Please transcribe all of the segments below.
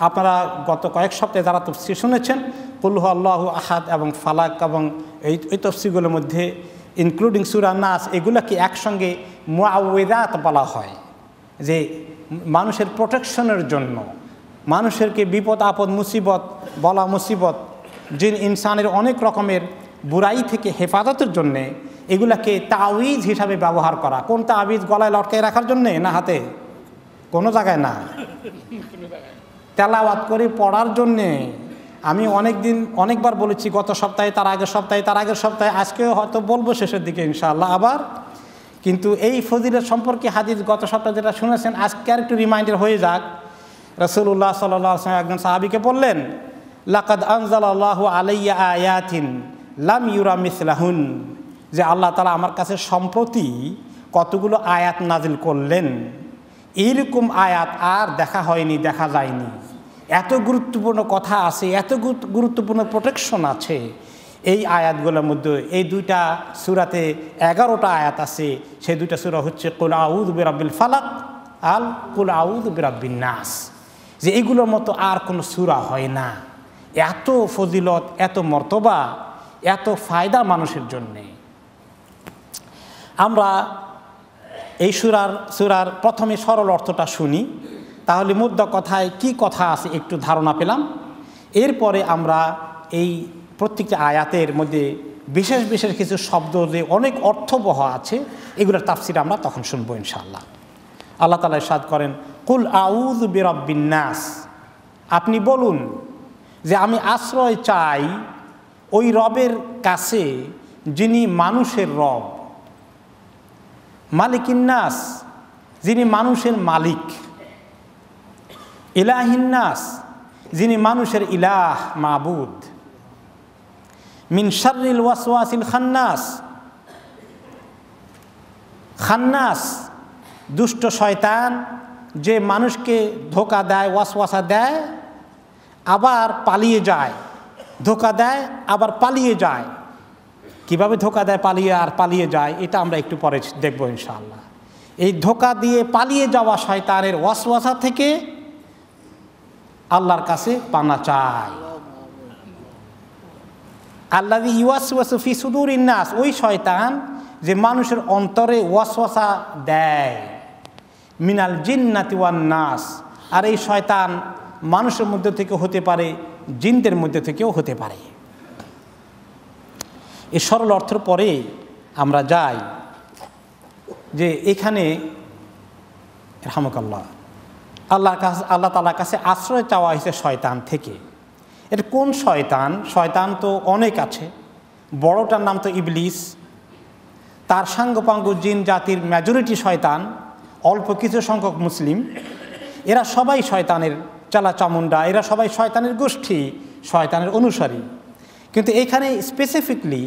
আপনারা গত কয়েক সপ্তাহে যারা তাফসীর শুনেছেন, কুল হু আল্লাহু আহাদ এবং ফালাক এবং এই তাফসীরগুলোর মধ্যে ইনক্লুডিং সূরা নাস, এগুলোকে একসঙ্গে মুআউযিযাত বলা হয়, যে মানুষের প্রোটেকশনের জন্য, মানুষেরকে বিপদ আপদ মুসিবত, বলা মুসিবত, জিন ইনসানের অনেক রকমের বুরাই থেকে হেফাজতের জন্যে এগুলাকে তাওয়িজ হিসাবে ব্যবহার করা। কোন তাওয়িজ? গলায় লটকায় রাখার জন্যে না হাতে? কোনো জায়গায় না, তেলাওয়াত করে পড়ার জন্যে। আমি অনেকবার বলেছি, গত সপ্তাহে, তার আগের সপ্তাহে, আজকেও হয়তো বলবো শেষের দিকে ইনশাআল্লাহ আবার। কিন্তু এই ফজিলত সম্পর্কে হাদিস গত সপ্তাহে যেটা শুনেছেন, আজকে আর একটু রিমাইন্ডার হয়ে যাক। রাসূলুল্লাহ সাল্লাল্লাহু আলাইহি ওয়াসাল্লাম একজন সাহাবীকে বললেন, লাকাদ আনজালাল্লাহু আলাইয়া আয়াতিন লাম ইউরা মিসলাহুন, যে আল্লাহ তাআলা আমার কাছে সম্প্রতি কতগুলো আয়াত নাজিল করলেন, এইরকম আয়াত আর দেখা হয়নি, দেখা যায়নি। এত গুরুত্বপূর্ণ কথা আছে, এত গুরুত্বপূর্ণ প্রোটেকশন আছে এই আয়াতগুলোর মধ্যে। এই দুইটা সূরাতে 11টা আয়াত আছে। সেই দুইটা সূরা হচ্ছে কুল আউযু বিরাব্বিল ফালাক আর কুল আউযু বিরাব্বিন নাস, যে এইগুলোর মতো আর কোনো সূরা হয় না। এত ফজিলত, এত মর্তবা, এত ফায়দা মানুষের জন্যে। আমরা এই সূরার প্রথমে সরল অর্থটা শুনি, তাহলে মুদ্রা কথায় কি কথা আছে একটু ধারণা পেলাম। এরপরে আমরা এই প্রত্যেকটা আয়াতের মধ্যে বিশেষ বিশেষ কিছু শব্দ যে অনেক অর্থবহ আছে, এগুলোর তাফসীর আমরা তখন শুনবো ইনশাআল্লাহ। আল্লাহ তাআলা ইরশাদ করেন, কুল আউযু বিরাব্বিন নাস, আপনি বলুন যে আমি আশ্রয় চাই ওই রবের কাছে যিনি মানুষের রব, মালিকিন নাস, যিনি মানুষের মালিক, ইলাহিন নাস, যিনি মানুষের ইলাহ, মাবুদ, মিন শাররিল ওয়াসওয়াসিল খান্নাস, খান্নাস দুষ্ট শয়তান, যে মানুষকে ধোঁকা দেয়, ওয়াসওয়াসা দেয়, আবার পালিয়ে যায়, ধোঁকা দেয় আবার পালিয়ে যায়। কিভাবে ধোঁকা দেয়, পালিয়ে যায়, এটা আমরা একটু পরে দেখব ইনশাআল্লাহ। এই ধোঁকা দিয়ে পালিয়ে যাওয়া শয়তানের ওয়াসওয়াসা থেকে আল্লাহর কাছে পানা চাই। আল্লাযী ইউওয়াসওয়াসু ফি সুদুরিন নাস, ওই শয়তান যে মানুষের অন্তরে ওয়াসওয়াসা দেয়, মিনাল জিন্নাতি ওয়ান নাস, আর এই শয়তান মানুষের মধ্যে থেকে হতে পারে, জিনদের মধ্যে থেকেও হতে পারে। এই সরল অর্থের পরে আমরা যাই যে এখানে রাহমাকাল্লাহ আল্লাহ তাআলার কাছে আশ্রয় চাওয়া হয়েছে শয়তান থেকে। এটা কোন শয়তান? শয়তান তো অনেক আছে, বড়টার নাম তো ইবলিস, তার সাঙ্গপাঙ্গ জিন জাতির মেজরিটি শয়তান, অল্প কিছু সংখ্যক মুসলিম, এরা সবাই শয়তানের চালা চামুন্ডা, এরা সবাই শয়তানের গোষ্ঠী, শয়তানের অনুসারী। কিন্তু এখানে স্পেসিফিকলি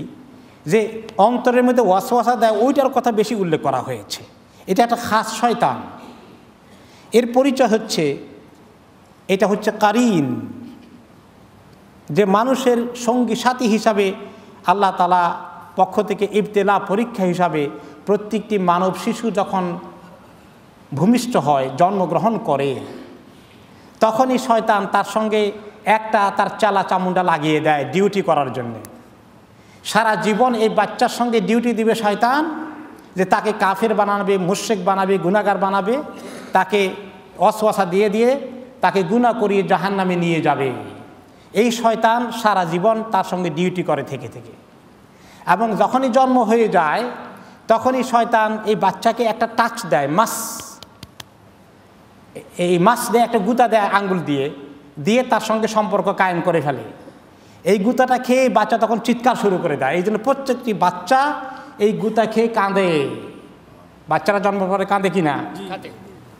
যে অন্তরের মধ্যে ওয়াসওয়াসা দেয়, ওইটার কথা বেশি উল্লেখ করা হয়েছে। এটা একটা খাস শয়তান। এর পরিচয় হচ্ছে, এটা হচ্ছে কারিন, যে মানুষের সঙ্গী সাথী হিসাবে আল্লাহ তাআলা পক্ষ থেকে ইবতিলা, পরীক্ষা হিসাবে প্রত্যেকটি মানব শিশু যখন ভূমিষ্ঠ হয়, জন্মগ্রহণ করে, তখনই শয়তান তার সঙ্গে একটা তার চালা চামুন্ডা লাগিয়ে দেয় ডিউটি করার জন্যে। সারা জীবন এই বাচ্চার সঙ্গে ডিউটি দিবে শয়তান, যে তাকে কাফের বানাবে, মুশরিক বানাবে, গুনাহগার বানাবে, তাকে ওয়াসওয়াসা দিয়ে দিয়ে তাকে গুনাহ করিয়ে জাহান্নামে নিয়ে যাবে। এই শয়তান সারা জীবন তার সঙ্গে ডিউটি করে থেকে থেকে, এবং যখনই জন্ম হয়ে যায় তখনই শয়তান এই বাচ্চাকে একটা টাচ দেয়, এই মাস দেয়, একটা গুতা দেয় আঙ্গুল দিয়ে দিয়ে তার সঙ্গে সম্পর্ক কায়েম করে ফেলে। এই গুতাটা খেয়ে বাচ্চা তখন চিৎকার শুরু করে দেয়। এই জন্য প্রত্যেকটি বাচ্চা এই গুতা খেয়ে কাঁদে। বাচ্চারা জন্ম পরে কাঁদে কি না?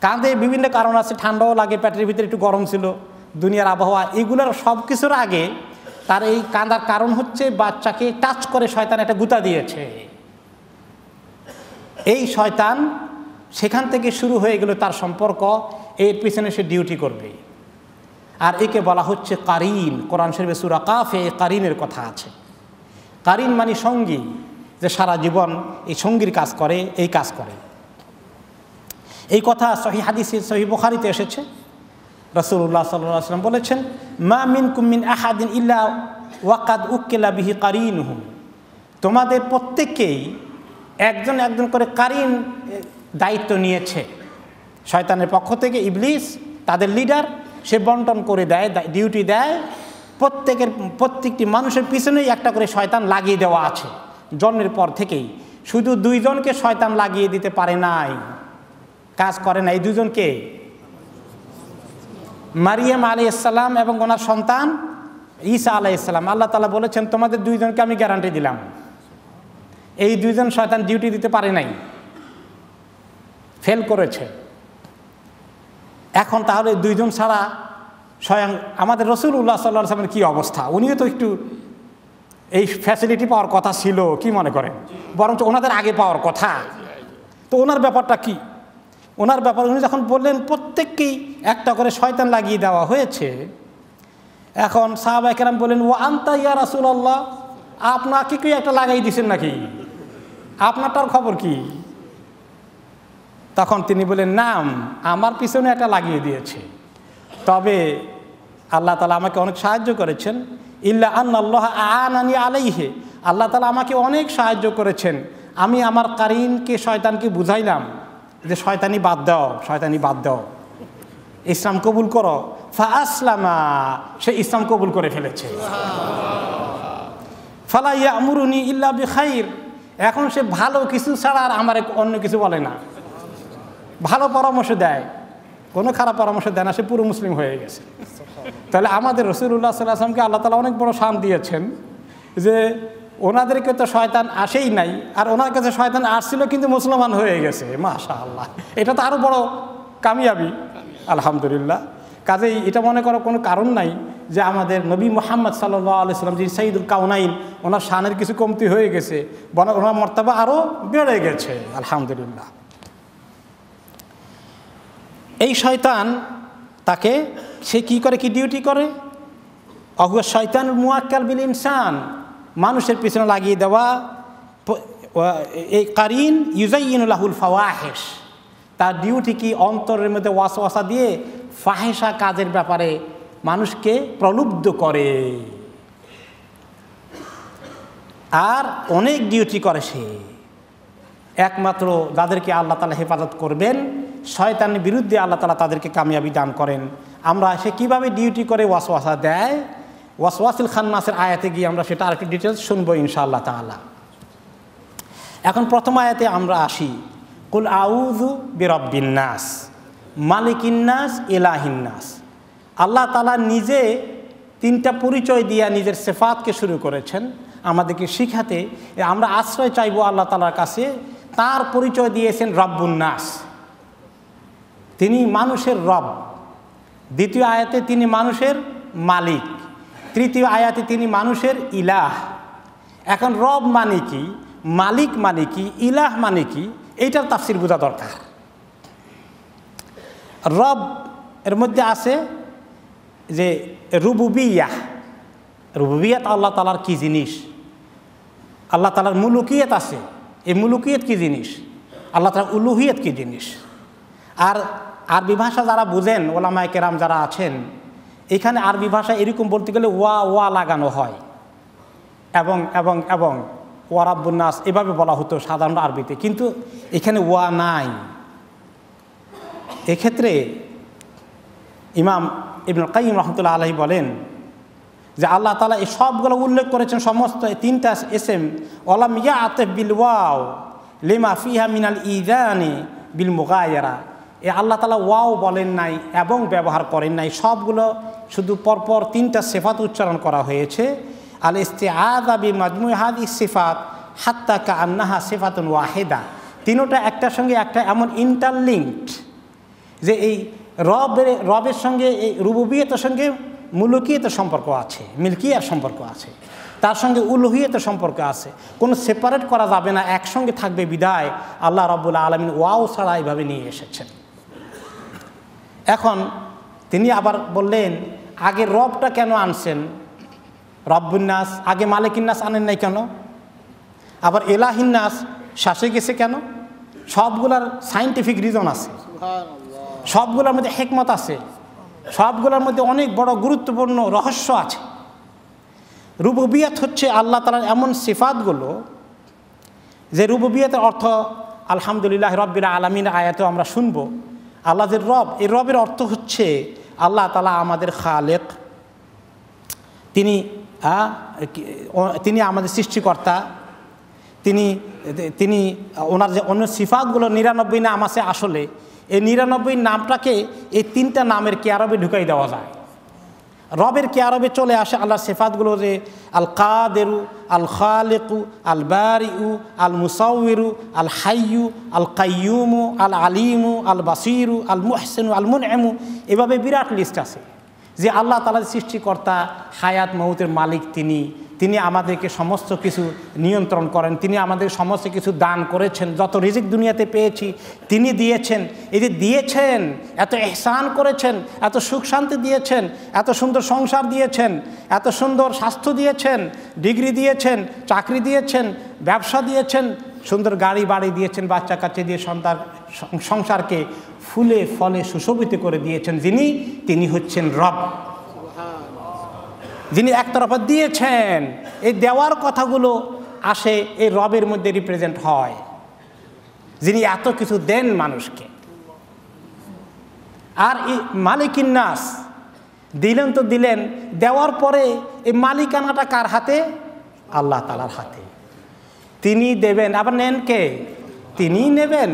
কাঁদে। বিভিন্ন কারণ আছে, ঠান্ডাও লাগে, পেটের ভিতরে একটু গরম ছিল, দুনিয়ার আবহাওয়া, এগুলোর সব কিছুর আগে তার এই কাঁদার কারণ হচ্ছে বাচ্চাকে টাচ করে শয়তান একটা গুতা দিয়েছে। এই শয়তান সেখান থেকে শুরু হয়ে গেল তার সম্পর্ক, এর পিছনে সে ডিউটি করবে। আর একে বলা হচ্ছে কারিন। কোরআন শরীফে সূরা কাফে কারিনের কথা আছে। কারিন মানে সঙ্গী, যে সারা জীবন এই সঙ্গীর কাজ করে, এই কাজ করে। এই কথা সহিহ হাদিসে, সহিহ বুখারীতে এসেছে। রাসূলুল্লাহ সাল্লাল্লাহু আলাইহি ওয়াসাল্লাম বলেছেন, মা মিনকুম মিন আহাদিন ইল্লা ওয়াকাদ উকিলা বিহি কারিনহু, তোমাদের প্রত্যেককেই একজন একজন করে কারিন দায়িত্ব নিয়েছে শয়তানের পক্ষ থেকে। ইবলিস তাদের লিডার, সে বন্টন করে দেয়, ডিউটি দেয়। প্রত্যেকটি মানুষের পিছনেই একটা করে শয়তান লাগিয়ে দেওয়া আছে জন্মের পর থেকেই। শুধু দুইজনকে শয়তান লাগিয়ে দিতে পারে নাই, কাজ করে না। এই দুজনকে মারিয়াম আলাইহিস সালাম এবং ওনার সন্তান ঈসা আলাইহিস সালাম। আল্লাহ তাআলা বলেছেন, তোমাদের দুইজনকে আমি গ্যারান্টি দিলাম। এই দুইজন শয়তান ডিউটি দিতে পারে নাই, ফেল করেছে। এখন তাহলে দুইজন ছাড়া স্বয়ং আমাদের রাসূলুল্লাহ সাল্লাল্লাহু আলাইহি ওয়াসাল্লামের কী অবস্থা? উনিও তো একটু এই ফ্যাসিলিটি পাওয়ার কথা ছিল, কি মনে করেন? বরঞ্চ ওনাদের আগে পাওয়ার কথা। তো ওনার ব্যাপারটা কি? ওনার ব্যাপার উনি যখন বললেন প্রত্যেককেই একটা করে শয়তান লাগিয়ে দেওয়া হয়েছে, এখন সাহাবায়ে কেরাম বললেন, ও আনতা ইয়া রাসূলুল্লাহ, আপনাকে কি একটা লাগাই দিয়েছেন নাকি? আপনারটার খবর কি? তখন তিনি বলেন, নাম, আমার পিছনে একটা লাগিয়ে দিয়েছে, তবে আল্লাহ তাআলা আমাকে অনেক সাহায্য করেছেন। ইল্লা আন্নাল্লাহ আ'আনানি আলাইহি, আল্লাহ তাআলা আমাকে অনেক সাহায্য করেছেন। আমি আমার কারিনকে শয়তানকে বুঝাইলাম যে শয়তানি বাদ দাও, শয়তানি বাদ দাও, ইসলাম কবুল করো। ফাআসলামা, সে ইসলাম কবুল করে ফেলেছে। ফালা ইয়ামুরুনি ইল্লা বিখাইর, এখন সে ভালো কিছু ছাড়া আর আমার অন্য কিছু বলে না, ভালো পরামর্শ দেয়, কোনো খারাপ পরামর্শ দেয় না। সে পুরো মুসলিম হয়ে গেছে। তাহলে আমাদের রাসূলুল্লাহ সাল্লাল্লাহু আলাইহি ওয়াসাল্লামকে আল্লাহ তাআলা অনেক বড় শান দিয়েছেন যে ওনাদেরকে তো শয়তান আসেই নাই, আর ওনার কাছে শয়তান আসছিল কিন্তু মুসলমান হয়ে গেছে। মাশাআল্লাহ, এটা তো আরও বড় কামিয়াবি, আলহামদুলিল্লাহ। কাজেই এটা মনে করার কোনো কারণ নাই যে আমাদের নবী মুহাম্মদ সাল্লাল্লাহু আলাইহি ওয়াসাল্লাম, যিনি সাইয়্যিদুল কাউনাইন, ওনার শানের কিছু কমতি হয়ে গেছে, ওনার মর্তবা আরও বেড়ে গেছে, আলহামদুলিল্লাহ। এই শয়তান তাকে, সে কি করে, কি ডিউটি করে? অহুয়া শয়তান মুআক্কাল বিল ইনসান, মানুষের পিছনে লাগিয়ে দেওয়া এই কারিন ইউজাইয়িনু লাহুল ফাওয়াহিশ, তার ডিউটি কি অন্তরের মধ্যে ওয়াসওয়াসা দিয়ে ফাহেসা কাজের ব্যাপারে মানুষকে প্রলুব্ধ করে। আর অনেক ডিউটি করে সে। একমাত্র যাদেরকে আল্লাহ তাআলা হেফাজত করবেন, শয়তানের বিরুদ্ধে আল্লাহ তাআলা তাদেরকে কামিয়াবি দান করেন। আমরা সে কীভাবে ডিউটি করে ওয়াসওয়াসা দেয়, ওয়াসওয়াসিল খান্নাসের আয়াতে গিয়ে আমরা সেটা আরেকটু ডিটেলস শুনবো ইনশাআল্লাহ তাআলা। এখন প্রথম আয়াতে আমরা আসি, কুল আউযু বিরাব্বিন নাস মালিকিন নাস ইলাহিন নাস। আল্লাহ তাআলা নিজে তিনটা পরিচয় দিয়ে নিজের সিফাতকে শুরু করেছেন আমাদেরকে শিখাতে। আমরা আশ্রয় চাইবো আল্লাহ তাআলার কাছে। তার পরিচয় দিয়েছেন রব্বুন নাস, তিনি মানুষের রব। দ্বিতীয় আয়াতে তিনি মানুষের মালিক। তৃতীয় আয়াতে তিনি মানুষের ইলাহ। এখন রব মানে কি, মালিক মানে কি, ইলাহ মানে কি, এইটার তাফসীর বোঝা দরকার। রব এর মধ্যে আছে যে রুবুবিয়াহ, রুবুবিয়াত আল্লাহ তাআলার কি জিনিস, আল্লাহ তাআলার মুলুকিয়ত আছে, এই মুলুকিয়ত কি জিনিস, আল্লাহ তাআলার উলুহিয়ত কি জিনিস। আর আরবি ভাষা যারা বুঝেন, ওলামায়ে কেরাম যারা আছেন, এখানে আরবি ভাষা এরকম বলতে গেলে ওয়া লাগানো হয়, এবং এবং এবং ওয়া রাব্বুন নাস এভাবে বলা হতো সাধারণ আরবিতে, কিন্তু এখানে ওয়া নাই। এক্ষেত্রে ইমাম ইবনুল কাইয়িম রাহমাতুল্লাহ আলাইহি বলেন যে আল্লাহ তাআলা এই সবগুলো উল্লেখ করেছেন, সমস্ত তিনটা ইসম, ওয়ালাম ইয়াতিফ বিল ওয়াও লিমা ফিহা মিনাল ইযানি বিল মুগায়্যারা। এ আল্লাহ তাআলা ওয়াও বলেন নাই এবং ব্যবহার করেন নাই, সবগুলো শুধু পরপর তিনটা সিফাত উচ্চারণ করা হয়েছে। আল ইস্তিআযা বিমাজমুই হাযিহিস সিফাত হাত্তা কাআন্নাহা সিফাতুন ওয়াহিদা। তিনটা একটার সঙ্গে একটা এমন ইন্টারলিঙ্কড যে এই রবের সঙ্গে, এই রুবুবিয়তের সঙ্গে মুলুকিয়তের সম্পর্ক আছে, মিলকিয়ার সম্পর্ক আছে, তার সঙ্গে উলুহিয়তের সম্পর্ক আছে, কোনো সেপারেট করা যাবে না, একসঙ্গে থাকবে। বিদায় আল্লাহ রাব্বুল আলামিন ওয়াও ছাড়া এইভাবে নিয়ে এসেছেন। এখন তিনি আবার বললেন, আগে রবটা কেন আনছেন, রব্বুন নাস, আগে মালিকিন নাস আনেন নাই কেন? আবার এলাহিন নাস শাসে গেছে কেন? সবগুলার সায়েন্টিফিক রিজন আছে, সবগুলোর মধ্যে হিকমত আছে। সবগুলোর মধ্যে অনেক বড় গুরুত্বপূর্ণ রহস্য আছে। রুবুবিয়াত হচ্ছে আল্লাহ তাআলার এমন সিফাতগুলো যে রুবুবিয়াতের অর্থ আলহামদুলিল্লাহ রব্বিল আলামিন আয়াতে আমরা শুনবো। আল্লাহ যে রব, এই রবের অর্থ হচ্ছে আল্লাহ তাআলা আমাদের খালেক, তিনি আমাদের সৃষ্টিকর্তা, তিনি ওনার যে অন্য সিফাতগুলো 99 নাম আছে, আসলে এই 99 নামটাকে এই 3টা নামের কেয়ারবে ঢুকাই দেওয়া যায়। রবের কেয়ারবে চলে আসে আল্লাহর সিফাতগুলো যে আল কাদেরু, আল খালেকু, আল বারিউ, আল মুসাউইরু, আল হাইয়ু, আল কাইয়ুমু, আল আলিমু, আল বাসিরু, আল মুহসিনু, আল মুনএমু, এভাবে বিরাট লিস্ট আছে যে আল্লাহ তাআলার সৃষ্টিকর্তা, হায়াত মউতের মালিক তিনি আমাদেরকে সমস্ত কিছু নিয়ন্ত্রণ করেন, তিনি আমাদের সমস্ত কিছু দান করেছেন, যত রিজিক দুনিয়াতে পেয়েছি তিনি দিয়েছেন। এই যে দিয়েছেন, এত ইহসান করেছেন, এত সুখ শান্তি দিয়েছেন, এত সুন্দর সংসার দিয়েছেন, এত সুন্দর স্বাস্থ্য দিয়েছেন, ডিগ্রি দিয়েছেন, চাকরি দিয়েছেন, ব্যবসা দিয়েছেন, সুন্দর গাড়ি বাড়ি দিয়েছেন, বাচ্চা কাচ্চা দিয়ে সংসারকে ফুলে ফলে সুশোভিত করে দিয়েছেন। তিনি হচ্ছেন রব, যিনি একতরফা দিয়েছেন। এই দেওয়ার কথাগুলো আসে এই রবের মধ্যে রিপ্রেজেন্ট হয়, যিনি এত কিছু দেন মানুষকে। আর এই মালিকিন নাস দিলেন তো দিলেন, দেওয়ার পরে এই মালিকানাটা কার হাতে? আল্লাহ তাআলার হাতে। তিনি দেবেন, আবার নেন কে? তিনিই নেবেন।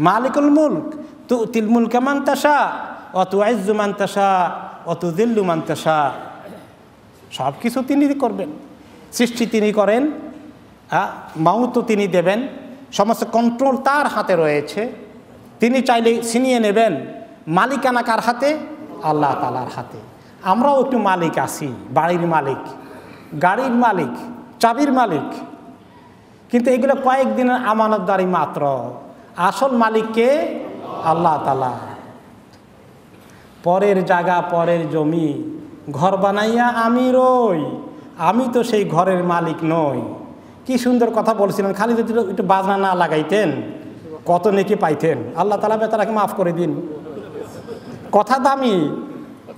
মালিকুল মুলক, তুতিল মুলকা মান তাশা ওয়া তুইজ্জু মান তাশা ওয়া তুযিল্লু মান তাশা। সব কিছু তিনি করবেন, সৃষ্টি তিনি করেন, মাউতও তিনি দেবেন, সমস্ত কন্ট্রোল তার হাতে রয়েছে। তিনি চাইলে ছিনিয়ে নেবেন। মালিকানা কার হাতে? আল্লাহ তাআলার হাতে। আমরাও একটু মালিক আছি, বাড়ির মালিক, গাড়ির মালিক, চাবির মালিক, কিন্তু এগুলো কয়েকদিনের আমানতদারি মাত্র। আসল মালিককে আল্লাহ তাআলা। পরের জায়গা, পরের জমি, ঘর বানাইয়া আমি রই, আমি তো সেই ঘরের মালিক নই। কি সুন্দর কথা বলছিলেন, খালি যদি একটু বাজনা না লাগাইতেন কত নেকি পাইতেন। আল্লাহ তাআলা বেচারাকে মাফ করে দিন। কথা দামি,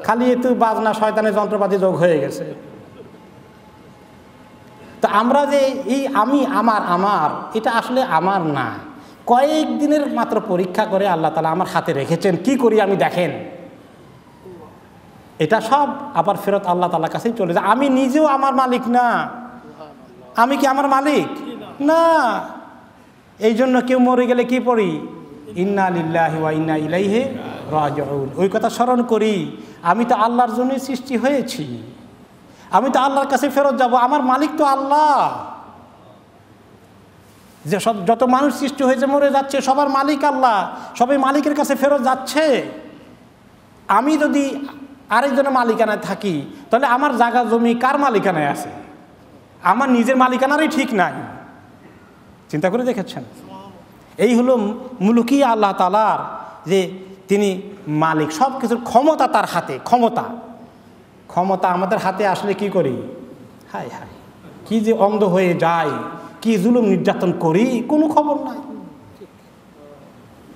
খালি একটু বাজনা শয়তানের যন্ত্রপাতি যোগ হয়ে গেছে। তো আমরা যে এই আমি আমার এটা আসলে আমার না, কয়েকদিনের মাত্র পরীক্ষা করে আল্লাহ তাআলা আমার হাতে রেখেছেন। কি করি আমি দেখেন। এটা সব আবার ফেরত আল্লাহ তাআলার কাছেই চলে যায়। আমি নিজেও আমার মালিক না। আমি কি আমার মালিক না? এই জন্য কেউ মরে গেলে কি পড়ি? ইন্না লিল্লাহি ওয়া ইন্না ইলাইহি রাজিউন। ওই কথা স্মরণ করি, আমি তো আল্লাহর জন্যই সৃষ্টি হয়েছি, আমি তো আল্লাহর কাছে ফেরত যাব। আমার মালিক তো আল্লাহ। যে সব যত মানুষ সৃষ্টি হয়েছে মরে যাচ্ছে, সবার মালিক আল্লাহ, সবাই মালিকের কাছে ফেরত যাচ্ছে। আমি যদি আরেকজনের মালিকানায় থাকি, তাহলে আমার জায়গা জমি কার মালিকানায় আছে? আমার নিজের মালিকানারই ঠিক নাই। চিন্তা করে দেখেছেন? এই হলো মুলকি আল্লাহ তাআলার, যে তিনি মালিক, সব কিছুর ক্ষমতা তার হাতে। ক্ষমতা আমাদের হাতে আসলে কি করি? হায় হায়, কি যে অন্ধ হয়ে যায়, কি জুলুম নির্যাতন করি, কোনো খবর নাই।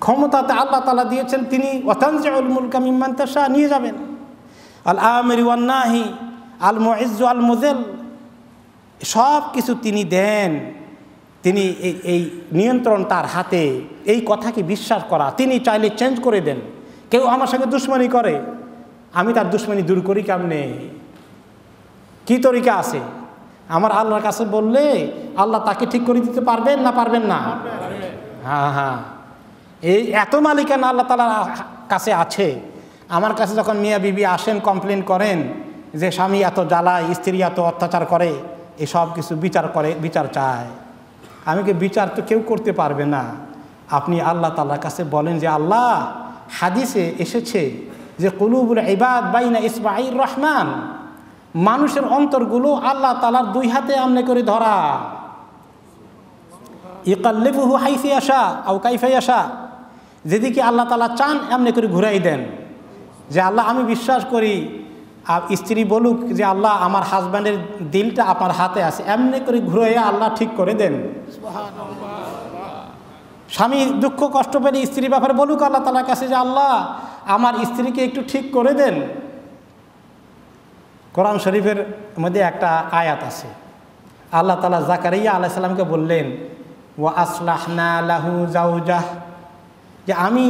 ক্ষমতাতে আল্লাহ তাআলা দিয়েছেন, তিনি ওয়াতানজিউল মুলকা মিম্মান তাশা, নিয়ে যাবেন। আল আমির ওয়ান নাহি, আল মুইজ্জু আল মুযিল, সব কিছু তিনি দেন। তিনি এই নিয়ন্ত্রণ তার হাতে। এই কথাকে বিশ্বাস করা, তিনি চাইলে চেঞ্জ করে দেন। কেউ আমার সঙ্গে দুশ্মনী করে, আমি তার দুশ্মনী দূর করি কেমনে? কি তরিকা আছে? আমার আল্লাহর কাছে বললে আল্লাহ তাকে ঠিক করে দিতে পারবেন না পারবেন না? হ্যাঁ, এই এত মালিকানা আল্লাহ তাআলার কাছে আছে। আমার কাছে যখন মিয়া বিবি আসেন, কমপ্লেন করেন যে স্বামী এত জ্বালায়, স্ত্রী এত অত্যাচার করে, এই সব কিছু বিচার চায়। আমি কি, বিচার তো কেউ করতে পারবে না। আপনি আল্লাহ তাআলার কাছে বলেন যে আল্লাহ, হাদিসে এসেছে যে কুলুবুল ইবাদ বাইনা ইসবাঈর রহমান, মানুষের অন্তরগুলো আল্লাহ তাআলার দুই হাতে আমনে করে ধরা। ইকাল্লিবুহু হাইসি ইয়াশা আও কাইফা ইয়াশা, যেদিকে আল্লাহ তাআলা চান এমনি করে ঘুরাই দেন। যে আল্লাহ, আমি বিশ্বাস করি, স্ত্রী বলুক যে আল্লাহ, আমার হাজব্যান্ডের দিলটা আপনার হাতে আছে, এমনি করে ঘুরাইয়া আল্লাহ ঠিক করে দেন। স্বামী দুঃখ কষ্ট পেলে স্ত্রীর ব্যাপারে বলুক আল্লাহ তাআলার কাছে যে আল্লাহ, আমার স্ত্রীকে একটু ঠিক করে দেন। কোরআন শরীফের মধ্যে একটা আয়াত আছে, আল্লাহ তাআলা জাকারিয়া আলাইহিস সালামকে বললেন ওয়া আসলাহনা লাহু জাওজাহ, যে আমি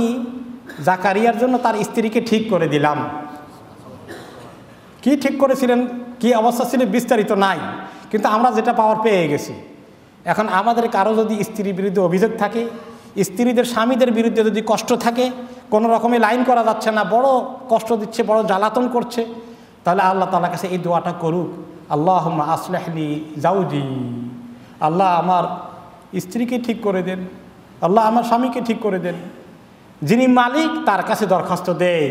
জাকারিয়ার জন্য তার স্ত্রীকে ঠিক করে দিলাম। কি ঠিক করেছিলেন, কি অবস্থা ছিল বিস্তারিত নাই, কিন্তু আমরা যেটা পাওয়ার পেয়ে গেছি। এখন আমাদের কারো যদি স্ত্রীর বিরুদ্ধে অভিযোগ থাকে, স্ত্রীদের স্বামীদের বিরুদ্ধে যদি কষ্ট থাকে, কোনো রকমে লাইন করা যাচ্ছে না, বড় কষ্ট দিচ্ছে, বড় জ্বালাতন করছে, তাহলে আল্লাহ তাআলার কাছে এই দোয়াটা করুক, আল্লাহুম্মা আসলিহলি জাওজি, আল্লাহ আমার স্ত্রীকে ঠিক করে দেন, আল্লাহ আমার স্বামীকে ঠিক করে দেন। যিনি মালিক তার কাছে দরখাস্ত দেয়।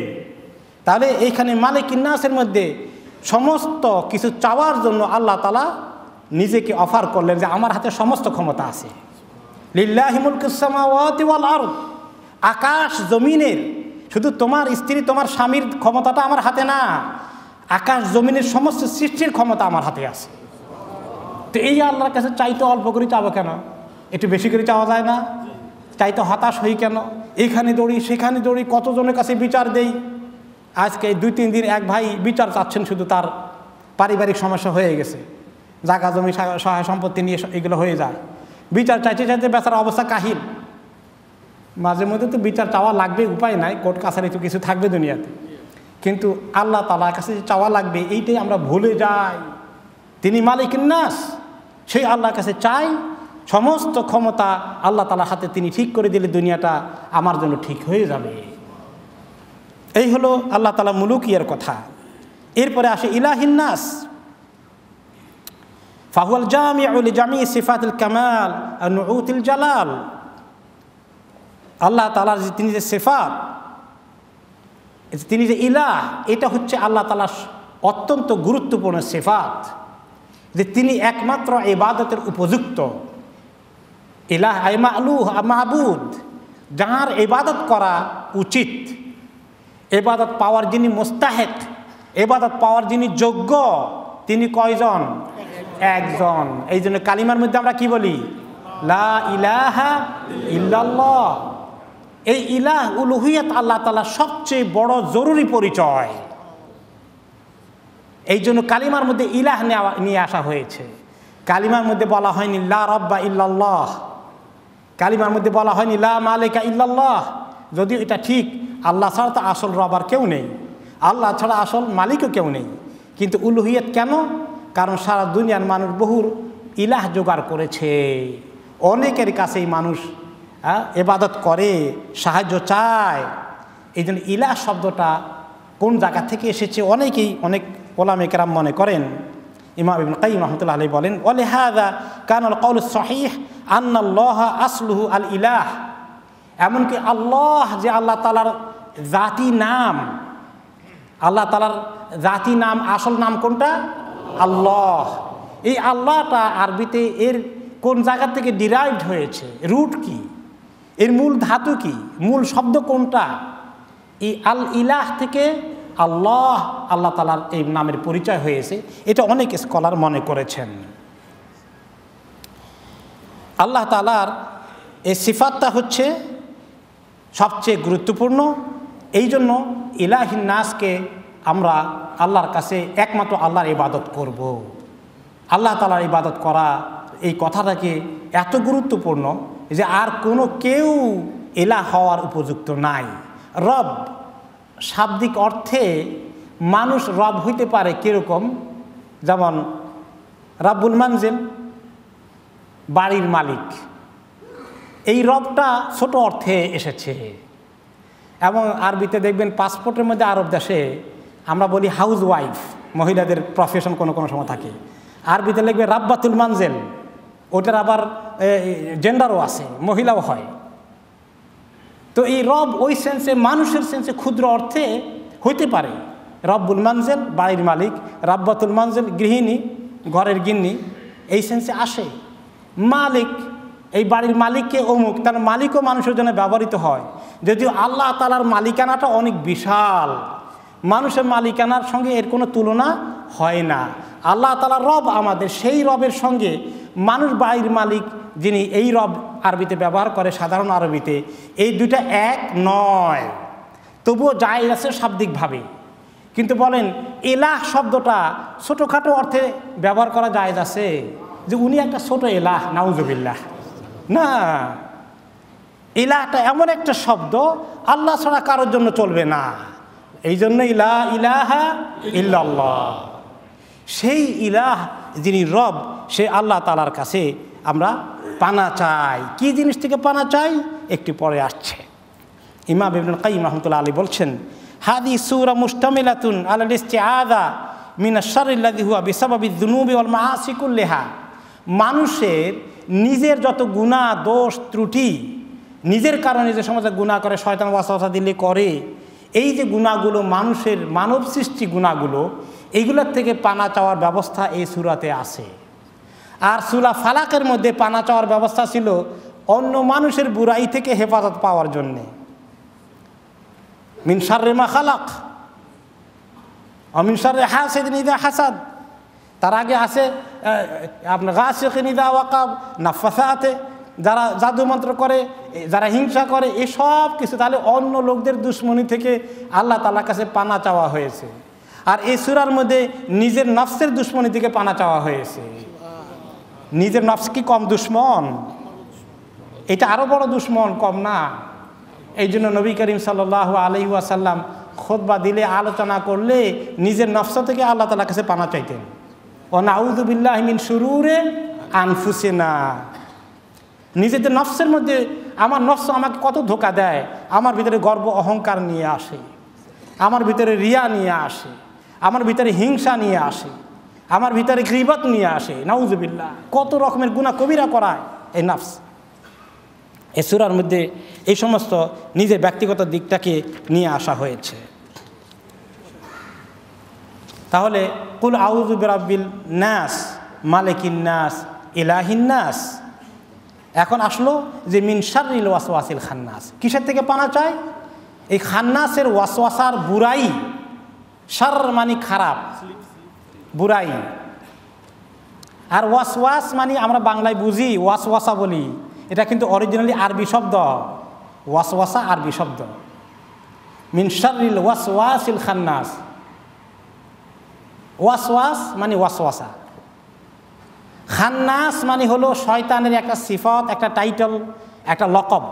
তাহলে এইখানে মালিকিন নাসের মধ্যে সমস্ত কিছু চাওয়ার জন্য আল্লাহ তাআলা নিজেকে অফার করলেন যে আমার হাতে সমস্ত ক্ষমতা আছে। লিল্লাহি মুলকুস সামাওয়াতি ওয়াল আরদ, আকাশ জমিনের, শুধু তোমার স্ত্রী তোমার স্বামীর ক্ষমতাটা আমার হাতে না, আকাশ জমিনের সমস্ত সৃষ্টির ক্ষমতা আমার হাতে আছে। তো এই আল্লাহর কাছে চাইতে অল্প করে চাবো কেন, একটু বেশি করে চাওয়া যায় না? চাইতে হতাশ হই কেন? এইখানে দৌড়ি সেখানে দৌড়ি, কতজনের কাছে বিচার দেই। আজকে 2-3 দিন এক ভাই বিচার চাচ্ছেন, শুধু তার পারিবারিক সমস্যা হয়ে গেছে, জায়গা জমি সহায় সম্পত্তি নিয়ে এগুলো হয়ে যায়, বিচার চাইতে চাইতে বেচার অবস্থা কাহিল। মাঝে মধ্যে তো বিচার চাওয়া লাগবে, উপায় নাই, কোর্ট কাছারি তো কিছু থাকবে দুনিয়াতে, কিন্তু আল্লাহ তাআলার কাছে চাওয়া লাগবে এইটাই আমরা ভুলে যাই। তিনি মালিকুন নাস, সেই আল্লাহর কাছে চাই, সমস্ত ক্ষমতা আল্লাহ তাআলার হাতে, তিনি ঠিক করে দিলে দুনিয়াটা আমার জন্য ঠিক হয়ে যাবে। এই হলো আল্লাহ তাআলা মুলুকিয়ার কথা। এরপরে আসে ইলাহিন নাস, ফাহুয়াল জামিউ লিজামি সিফাতিল কামাল ওয়া নুউতিল জালাল। আল্লাহ তাআলার যে তিনি যে সিফাত, তিনি যে ইলাহ, এটা হচ্ছে আল্লাহ তাআলার অত্যন্ত গুরুত্বপূর্ণ সিফাত, যে তিনি একমাত্র ইবাদতের উপযুক্ত। ইলাহ আই মা'লুহ মা'বুদ, যার ইবাদত করা উচিত, ইবাদত পাওয়ার যিনি মুস্তাহিক, ইবাদত পাওয়ার যিনি যোগ্য, তিনি কয়জন? একজন। এই জন্য কালিমার মধ্যে আমরা কি বলি? লা ইলাহা ইল্লাল্লাহ। এই ইলাহ উলুহিয়াত আল্লাহ তাআলার সবচেয়ে বড় জরুরি পরিচয়। এই জন্য কালিমার মধ্যে ইলাহ নিয়ে আসা হয়েছে। কালিমার মধ্যে বলা হয়নি লা রাব্বা ইল্লাল্লাহ, কালিমার মধ্যে বলা হয়নি লা মালিকা ইল্লাল্লাহ। যদিও এটা ঠিক, আল্লাহ ছাড়া তো আসল রব আর কেউ নেই, আল্লাহ ছাড়া আসল মালিকও কেউ নেই, কিন্তু উলুহিয়াত কেন? কারণ সারা দুনিয়ার মানুষ বহুর ইলাহ জোগাড় করেছে, অনেকের কাছেই মানুষ ইবাদত করে, সাহায্য চায়। এই জন্য ইলাহ শব্দটা কোন জায়গা থেকে এসেছে অনেকেই, অনেক ওলামা কেরাম মনে করেন। ইমাম ইবনে কাইয়্যিম রাহমাতুল্লাহ আলাইহি বলেন, ওয়ালিহাযা কানাল কাউলুস সহিহ আন্নাল্লাহ আসলুহু আল ইলাহ। এমনকি আল্লাহ যে আল্লাহ তাআলার জাতি নাম, আল্লাহ তাআলার জাতি নাম, আসল নাম কোনটা? আল্লাহ। এই আল্লাহটা আরবিতে এর কোন জায়গা থেকে ডিরাইভড হয়েছে, রুট কি, এর মূল ধাতু কি, মূল শব্দ কোনটা? এই আল ইলাহ থেকে আল্লাহ, আল্লাহ তাআলার এই নামের পরিচয় হয়েছে, এটা অনেক স্কলার মনে করেছেন। আল্লাহ তাআলার এই সিফাতটা হচ্ছে সবচেয়ে গুরুত্বপূর্ণ। এই জন্য ইলাহিন নাসকে আমরা আল্লাহর কাছে একমাত্র আল্লাহর ইবাদত করব। আল্লাহ তাআলার ইবাদত করা, এই কথাটাকে এত গুরুত্বপূর্ণ যে আর কোনো কেউ ইলাহ হওয়ার উপযুক্ত নাই। রব শাব্দিক অর্থে মানুষ রব হইতে পারে কীরকম? যেমন রাব্বুল মানজিল, বাড়ির মালিক, এই রবটা ছোট অর্থে এসেছে। এবং আরবিতে দেখবেন পাসপোর্টের মধ্যে আরব দেশে আমরা বলি হাউস ওয়াইফ, মহিলাদের প্রফেশন কোনো কোনো সময় থাকে, আরবিতে লিখবে রাব্বাতুল মানজিল, ওটার আবার জেন্ডারও আছে, মহিলাও হয়। তো এই রব ওই সেন্সে, মানুষের সেন্সে ক্ষুদ্র অর্থে হইতে পারে। রব্বুল মানজিল বাড়ির মালিক, রাব্বাতুল মানজিল গৃহিণী, ঘরের গিন্নি, এই সেন্সে আসে। মালিক, এই বাড়ির মালিককে অমুক, তার মালিকও মানুষের জন্য ব্যবহৃত হয়। যদিও আল্লাহ তাআলার মালিকানাটা অনেক বিশাল, মানুষের মালিকানার সঙ্গে এর কোনো তুলনা হয় না। আল্লাহ তাআলার রব আমাদের, সেই রবের সঙ্গে মানুষ বাড়ির মালিক যিনি, এই রব আরবিতে ব্যবহার করে সাধারণ আরবিতে, এই দুইটা এক নয়। তবুও জায়েজ আছে শাব্দিকভাবে। কিন্তু বলেন এলাহ শব্দটা ছোটোখাটো অর্থে ব্যবহার করা জায়েজ আছে, যে উনি একটা ছোট এলাহ, নাউজুবিল্লাহ। না, ইলাহটা এমন একটা শব্দ আল্লাহ ছাড়া কারোর জন্য চলবে না। এই জন্য লা ইলাহা ইল্লাল্লাহ, সেই ইলাহ যিনি রব, সে আল্লাহ তাআলার কাছে আমরা পানা চাই। কি জিনিস থেকে পানা চাই একটু পরে আসছে। ইমাম ইবনুল কাইয়্যিম রাহমাতুল্লাহ আলাইহি বলছেন, হাদি সূরা মুশতামিলাতুন আলাল ইস্তিআযা মিনাশ শাররিল্লাযী হুয়া বিসাবাবিয যুনুবি ওয়াল মাআসি কুল্লিহা। মানুষের নিজের যত গুনাহ, দোষ, ত্রুটি, নিজের কারণে যে সমাজে গুনাহ করে, শয়তান ওয়াসওয়াসা দিলে করে, এই যে গুনাহগুলো মানুষের মানব সৃষ্টি গুনাহগুলো, এইগুলোর থেকে পানা চাওয়ার ব্যবস্থা এই সূরাতে আছে। আর সূরা ফালাকের মধ্যে পানা চাওয়ার ব্যবস্থা ছিল অন্য মানুষের বুরাই থেকে হেফাজত পাওয়ার জন্যে। মিন শাররি মা খালাক ওয়া মিন শাররি হাসিদিন ইযা হাসাদ। তার আগে আছে আপনার গাসিকিন ইযা ওয়াকাব, নাফাসাতে, যারা জাদু মন্ত্র করে, যারা হিংসা করে, এসব কিছু। তাহলে অন্য লোকদের দুশ্মনী থেকে আল্লাহ তাআলার কাছে পানা চাওয়া হয়েছে। আর এই সূরার মধ্যে নিজের নফসের দুশ্মনী থেকে পানা চাওয়া হয়েছে। নিজের নফস কি কম দুশ্মন? এটা আরো বড় দুশ্মন, কম না। এই জন্য নবী করিম সাল্লাল্লাহু আলাইহি ওয়াসাল্লাম খুতবা দিলে, আলোচনা করলে নিজের নফস থেকে আল্লাহ তাআলার কাছে পানা চাইতেন। ওয়া নাউযু বিল্লাহি মিন শুরুরি আনফুসিনা। নিজেদের নফসের মধ্যে, আমার নফস আমাকে কত ধোঁকা দেয়, আমার ভিতরে গর্ব অহংকার নিয়ে আসে, আমার ভিতরে রিয়া নিয়ে আসে, আমার ভিতরে হিংসা নিয়ে আসে, আমার ভিতরে গীবত নিয়ে আসে, নাউযুবিল্লাহ, কত রকমের গুনাহ কবিরা করায় এই নফস। এই সূরার মধ্যে এই সমস্ত নিজের ব্যক্তিগত দিকটাকে নিয়ে আসা হয়েছে। তাহলে কুল আউযু বিরাব্বিল নাস, মালিকিন নাস, ইলাহিন নাস। এখন আসলো যে মিন শাররিল ওয়াসওয়াসিল খান্নাস। কিসের থেকে পানা চাই? এই খান্নাসের ওয়াসওয়াসার বুরাই। শার মানে খারাপ, বুরাই। আর ওয়াসওয়াস মানে আমরা বাংলায় বুঝি ওয়াসওয়াসা বলি, এটা কিন্তু অরিজিনালি আরবি শব্দ। ওয়াসওয়াসা আরবি শব্দ। মিন শাররিল ওয়াসওয়াসিল খান্নাস। ওয়াসওয়াস মানে ওয়াসওয়াসা, খান্নাস মানে হলো শয়তানের একটা সিফত, একটা টাইটেল, একটা লকব,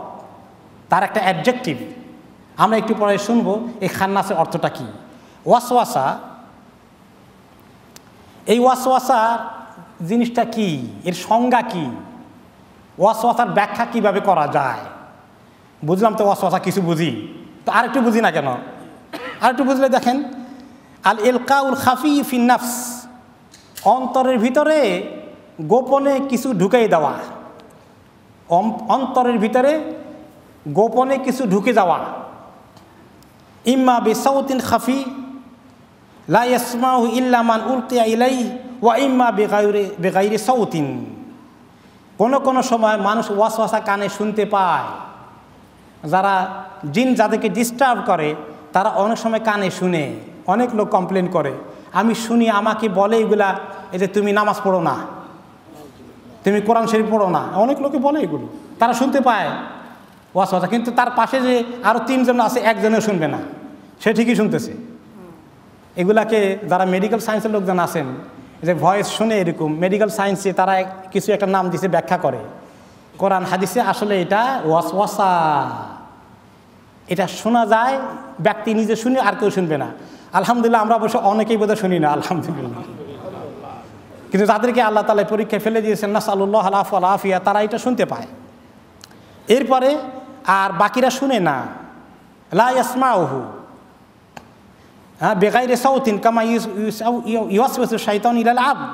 তার একটা অ্যাডজেক্টিভ। আমরা একটু পরে শুনবো এই খান্নাসের অর্থটা কি। ওয়াসওয়াসা, এই ওয়াসওয়াসা জিনিসটা কি, এর সংজ্ঞা কি, ওয়াসওয়াসার ব্যাখ্যা কিভাবে করা যায়। বুঝলাম তো ওয়াসওয়াসা কিছু বুঝি, তো আরেকটু বুঝি না কেন? আরেকটু বুঝলে দেখেন, আল ইলকাউল খাফি ফিন নাফস, অন্তরের ভিতরে গোপনে কিছু ঢুকিয়ে দেওয়া। অন্তরের ভিতরে গোপনে কিছু ঢুকে যাওয়া। ইম্মা বিসাউতিন খাফি লা ইয়াসমাউ ইল্লা মান উলকিয়া ইলাইহি ওয়া ইম্মা বিগাইরি সাউতিন। কোনো সময় মানুষ ওয়াসওয়াসা কানে শুনতে পায়। যারা জিন যাদেরকে ডিস্টার্ব করে, তারা অনেক সময় কানে শুনে। অনেক লোক কমপ্লেন করে, আমি শুনি, আমাকে বলে এগুলা, এই যে তুমি নামাজ পড়ো না, তুমি কোরআন শরীফ পড়ো না, অনেক লোকে বলে এগুলো। তারা শুনতে পায় ওয়াসওয়াসা, কিন্তু তার পাশে যে আরও তিনজন আছে, একজনেও শুনবে না, সে ঠিকই শুনতেছে। এগুলাকে যারা মেডিকেল সায়েন্সের লোকজন আছেন, যে ভয়েস শুনে, এরকম মেডিকেল সায়েন্সে তারা কিছু একটা নাম দিছে, ব্যাখ্যা করে। কোরআন হাদিসে আসলে এটা ওয়াসওয়াসা, এটা শোনা যায়, ব্যক্তি নিজে শুনে আর কেউ শুনবে না। আলহামদুলিল্লাহ, আমরা অবশ্য অনেকেই বোধহয় শুনি না, আলহামদুলিল্লাহ। কিন্তু যাদেরকে আল্লাহ তাআলা পরীক্ষায় ফেলে দিয়েছেন, নাসআলুল্লাহ আল আফওয়া ওয়াল আফিয়া, তারা এটা শুনতে পায়। এরপরে আর বাকিরা শুনে না। লা ইয়াসমাউহু বিগাইরি সাউতিন কামা ইউওয়াসওয়াসু শাইতান ইলাল আবদ।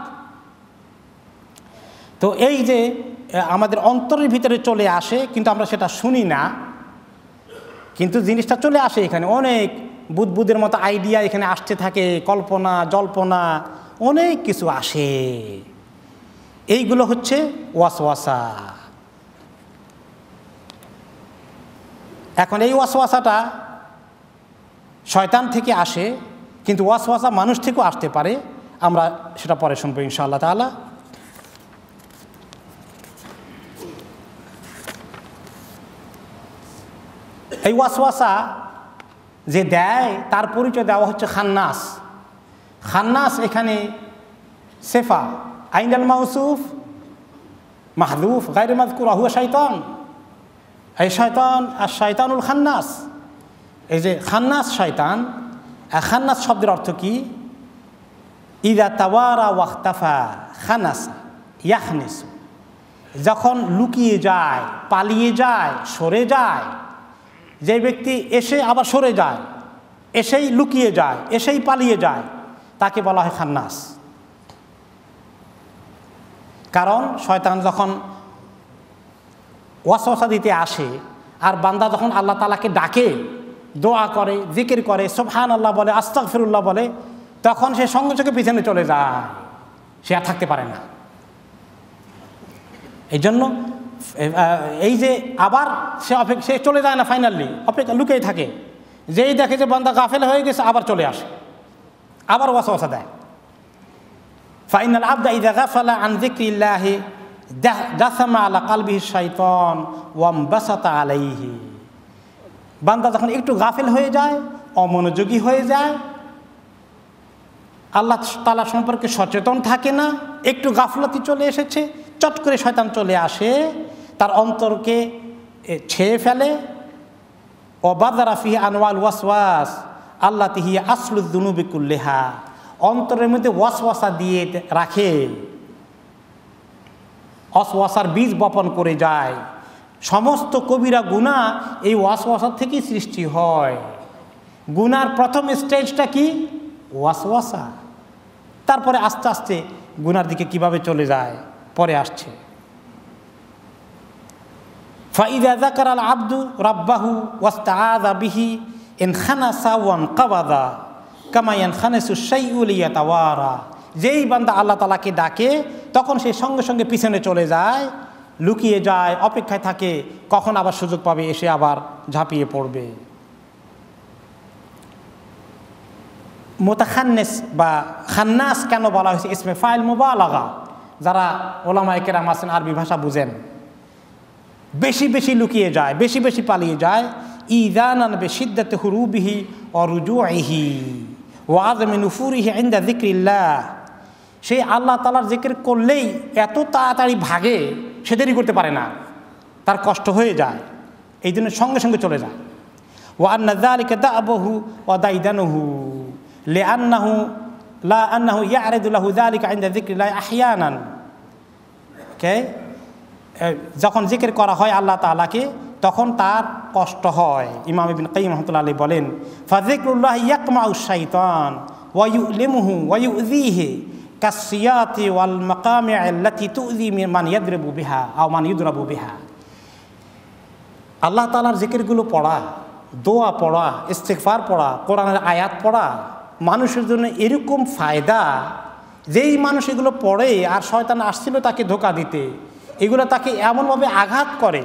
তো এই যে আমাদের অন্তরের ভিতরে চলে আসে, কিন্তু আমরা সেটা শুনি না, কিন্তু জিনিসটা চলে আসে। এখানে অনেক বুদবুদের মতো আইডিয়া এখানে আসতে থাকে, কল্পনা জল্পনা অনেক কিছু আসে। এইগুলো হচ্ছে ওয়াসওয়াসা। এখন এই ওয়াসওয়াসাটা শয়তান থেকে আসে, কিন্তু ওয়াসওয়াসা মানুষ থেকেও আসতে পারে। আমরা সেটা পরে শুনবো ইনশাআল্লাহ তাআলা। এই ওয়াসওয়াসা যে দেয় তার পরিচয় দেওয়া হচ্ছে খান্নাস। খান্নাস এখানে সেফা, আইনাল মাউসুফ মাহদুফ গায়রে মাযকুর হুয়া শাইতান, এই শয়তান আর শয়তানুল খান্নাস। এই যে খান্নাস শয়তান, খান্নাস শব্দের অর্থ কি? ইদা তাওয়ারা ওয়াখতাফা খানাসা ইয়াখনিসু, যখন লুকিয়ে যায়, পালিয়ে যায়, সরে যায়, যে ব্যক্তি এসে আবার সরে যায়, এসেই লুকিয়ে যায়, এসেই পালিয়ে যায়, তাকে বলা হয় খান্নাস। কারণ শয়তান যখন ওয়াসওয়াসা দিতে আসে আর বান্দা যখন আল্লাহ তাআলাকে ডাকে, দোয়া করে, জিকির করে, সুবহানাল্লাহ বলে, আস্তাগফিরুল্লাহ বলে, তখন সে সঙ্গে সঙ্গে পিছনে চলে যায়, সে আর থাকতে পারে না। এই জন্য এই যে আবার সে চলে যায় না, ফাইনালি অপেক্ষা লুকিয়ে থাকে, যেই দেখে যে বান্দা গাফেল হয়ে গেছে আবার চলে আসে, আবার ওয়াসওয়াসা দেয়। ফাইনাল আবদা ইযা গাফালা আন যিকরিল্লাহি জাসামা আলা কালবিহি শাইতান ওয়ামবাসাতা আলাইহি, বান্দা যখন একটু গাফেল হয়ে যায়, অমনোযোগী হয়ে যায়, আল্লাহ তাআলা সম্পর্কে সচেতন থাকে না, একটু গাফলতি চলে এসেছে, চট করে শয়তান চলে আসে, তার অন্তরকে ছেয়ে ফেলে। ওয়াবাদারা ফিহি আনওয়াল ওয়াসওয়াস আল্লাতী হিয়া আসলুদ দুনুবি কুল্লিহা, অন্তরের মধ্যে ওয়াসওয়াসা দিয়ে রাখে, ওয়াসওয়াসার বীজ বপন করে যায়। সমস্ত কবিরা গুনাহ এই ওয়াসওয়াসা থেকেই সৃষ্টি হয়। গুনার প্রথম স্টেজটা কি? ওয়াসওয়াসা। তারপরে আস্তে আস্তে গুনার দিকে কিভাবে চলে যায় পরে আসছে। ফাইদা যাকারাল আবদু রাব্বাহু ওয়াস্তাআযা বিহি ইনখানাসা ওয়ানকাবাদা কামা ইয়ানখানিসু শাইউ লিয়াতাওয়ারা, যেই বান্দা আল্লাহ তাআলাকে ডাকে তখন সে সঙ্গে সঙ্গে পিছনে চলে যায়, লুকিয়ে যায়, অপেক্ষায় থাকে কখন আবার সুযোগ পাবে, এসে আবার ঝাঁপিয়ে পড়বে। মুতাখান্নিস বা খান্নাস কেন বলা হয়েছে? ইসমে ফাইল মুবালাগা। যারা ওলামায়ে কেরাম আছেন, আরবি ভাষা বুঝেন, বেশি বেশি লুকিয়ে যায়, বেশি বেশি পালিয়ে যায়। ইযানান বিশিদ্দাতি হুরুবিহি ওয়া রুজুইহি ওয়া আযমি নুফুরিহি ইনদা যিকরিল্লাহ, সেই আল্লাহ তাআলার জিকির করলেই এত তাড়াতাড়ি ভাগে, সে দেরি করতে পারে না, তার কষ্ট হয়ে যায়, এই জন্য সঙ্গে সঙ্গে চলে যায়। ওয়া আন্না যালিকা দা'বুহু ওয়া দাইদানুহু লিআন্নাহু লা আন্নাহু ইয়ারিদু লাহু যালিকা ইনদা যিকরিল্লাহ আহইয়ানান। ওকে, যখন জিকির করা হয় আল্লাহ তাআলাকে তখন তার কষ্ট হয়। ইমাম ইবনে কাইয়্যিম রাহমাতুল্লাহি আলাইহি বলেন, ফাযিকরুল্লাহ ইয়াকমাউ শাইতান ওয়া ইউলিমুহু ওয়া ইউযীহি কাসসিয়াতি ওয়াল মাকামি আল্লাতী তুযী মান ইয়াদরিবু বিহা আও মান ইউদরাবু বিহা। আল্লাহ তাআলার জিকিরগুলো পড়া, দোয়া পড়া, ইস্তিগফার পড়া, কোরআনের আয়াত পড়া মানুষের জন্য এরকম ফায়দা, যেই মানুষ এগুলো পড়ে আর শয়তান আসছিল তাকে ধোঁকা দিতে, এগুলো তাকে এমনভাবে আঘাত করে,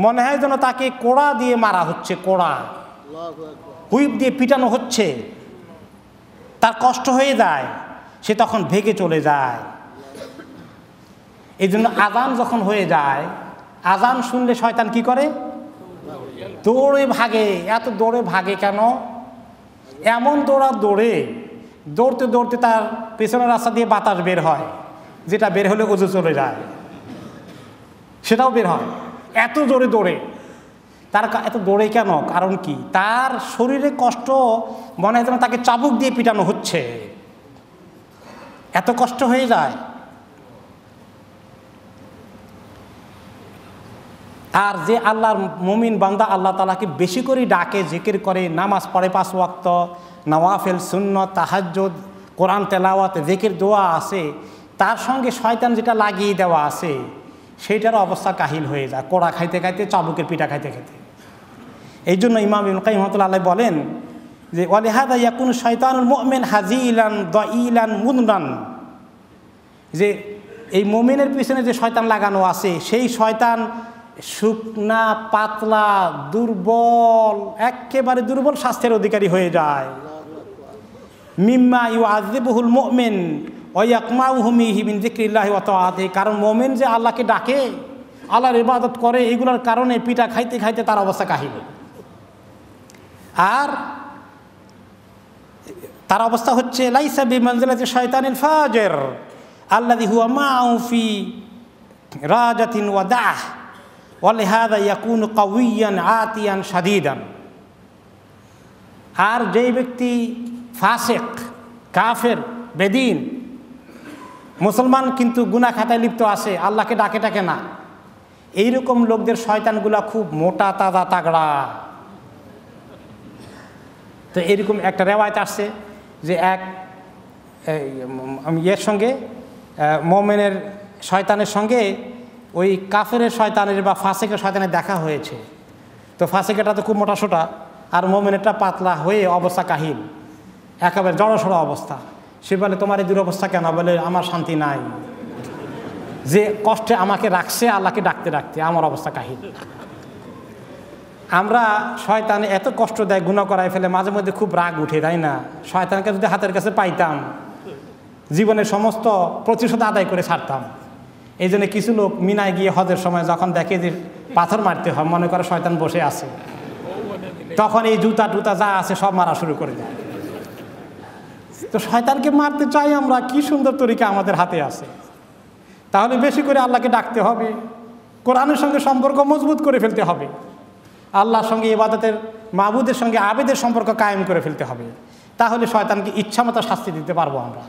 মনে হয় যেন তাকে কোড়া দিয়ে মারা হচ্ছে, কোড়া হুইপ দিয়ে পিটানো হচ্ছে, তার কষ্ট হয়ে যায়, সে তখন ভেগে চলে যায়। এই জন্য আযান যখন হয়ে যায়, আযান শুনলে শয়তান কি করে? দৌড়ে ভাগে। এত দৌড়ে ভাগে কেন? এমন দৌড়তে দৌড়তে তার পেছনের রাস্তা দিয়ে বাতাস বের হয়, যেটা বের হলে ওযু চলে যায়, সেটাও বের হয়। এত জোরে দৌড়ে, তার এত দৌড়ে কেন? কারণ কি? তার শরীরে কষ্ট, মনে হয় যেন তাকে চাবুক দিয়ে পিটানো হচ্ছে, এত কষ্ট হয়ে যায়। আর যে আল্লাহর মুমিন বান্দা আল্লাহ তাআলাকে বেশি করে ডাকে, জিকির করে, নামাজ পড়ে 5 ওয়াক্ত, নওয়াফিল, সুন্নত, তাহাজ্জুদ, কোরআন তেলাওয়াত, জিকির, দোয়া আছে, তার সঙ্গে শয়তান যেটা লাগিয়ে দেওয়া আছে সেইটার অবস্থা কাহিল হয়ে যায়, কোড়া খাইতে খাইতে, চাবুকের পিঠা খাইতে খাইতে। এই জন্য ইমাম ইবনে কাইয়্যিম রাহমাতুল্লাহি আলাইহি বলেন যে ওয়ালিহাযা ইয়াকুনু শাইতানুল মুমিন হাজিলান দাইলান মুদনান, যে এই মুমিনের পিছনে যে শয়তান লাগানো আছে সেই শয়তান শুকনা, পাতলা, দুর্বল, একেবারে দুর্বল স্বাস্থ্যের অধিকারী হয়ে যায়। মিম্মা ইউআযিবুহুল মুমিন ওয়া ইয়াকমাউহু মিন যিকরিল্লাহি ওয়া তাআতিহি, কারণ মুমিন যে আল্লাহকে ডাকে, আল্লাহর ইবাদত করে, এগুলোর কারণে পিঠা খাইতে খাইতে তার অবস্থা কাহিল। আর তার অবস্থা হচ্ছে লাইসা বিমানজিলাতি শয়তানিল ফাজির আল্লাযী হুয়া মা'আহু ফি রাজাতিন ওয়া দা'হ ওয়া লিহাযা ইয়াকুনু কাওয়িয়ান আতিয়ান শাদীদান। আর যেই ব্যক্তি ফাসিক, কাফের, বেদিন, মুসলমান কিন্তু গুনাহ খাতায় লিপ্ত আছে, আল্লাহকে ডাকে ডাকে না, এইরকম লোকদের শয়তানগুলা খুব মোটা তাজা তাগড়া। তো এরকম একটা রেওয়ায়েত আসছে যে এক ইয়ের সঙ্গে, মোমেনের শয়তানের সঙ্গে ওই কাফের শয়তানের বা ফাসিকের শয়তানের দেখা হয়েছে। তো ফাসিকেরটা তো খুব মোটা সোটা, আর মোমেনেরটা পাতলা হয়ে অবস্থা কাহিল, একেবারে জড়সড়ো অবস্থা। সে বলে তোমার এই দুরবস্থা কেন? বলে আমার শান্তি নাই, যে কষ্টে আমাকে রাখছে আল্লাহকে ডাকতে ডাকতে আমার অবস্থা কাহিল। আমরা শয়তানে এত কষ্ট দেয়, গুনাহ করায় ফেলে, মাঝে মধ্যে খুব রাগ উঠে, তাই না? শয়তানকে যদি হাতের কাছে পাইতাম জীবনের সমস্ত প্রতিশোধ আদায় করে ছাড়তাম। এই জন্য কিছু লোক মিনায় গিয়ে হজের সময় যখন দেখে যে পাথর মারতে হয়, মনে করে শয়তান বসে আছে, তখন এই জুতা টুতা যা আছে সব মারা শুরু করে দেয়। তো শয়তানকে মারতে চাই আমরা, কি সুন্দর তরিকা আমাদের হাতে আছে। তাহলে বেশি করে আল্লাহকে ডাকতে হবে, কোরআনের সঙ্গে সম্পর্ক মজবুত করে ফেলতে হবে, আল্লাহর সঙ্গে ইবাদতের, মাবুদের সঙ্গে আবেদের সম্পর্ক কায়েম করে ফেলতে হবে। তাহলে শয়তানকে ইচ্ছামতো শাস্তি দিতে পারবো আমরা।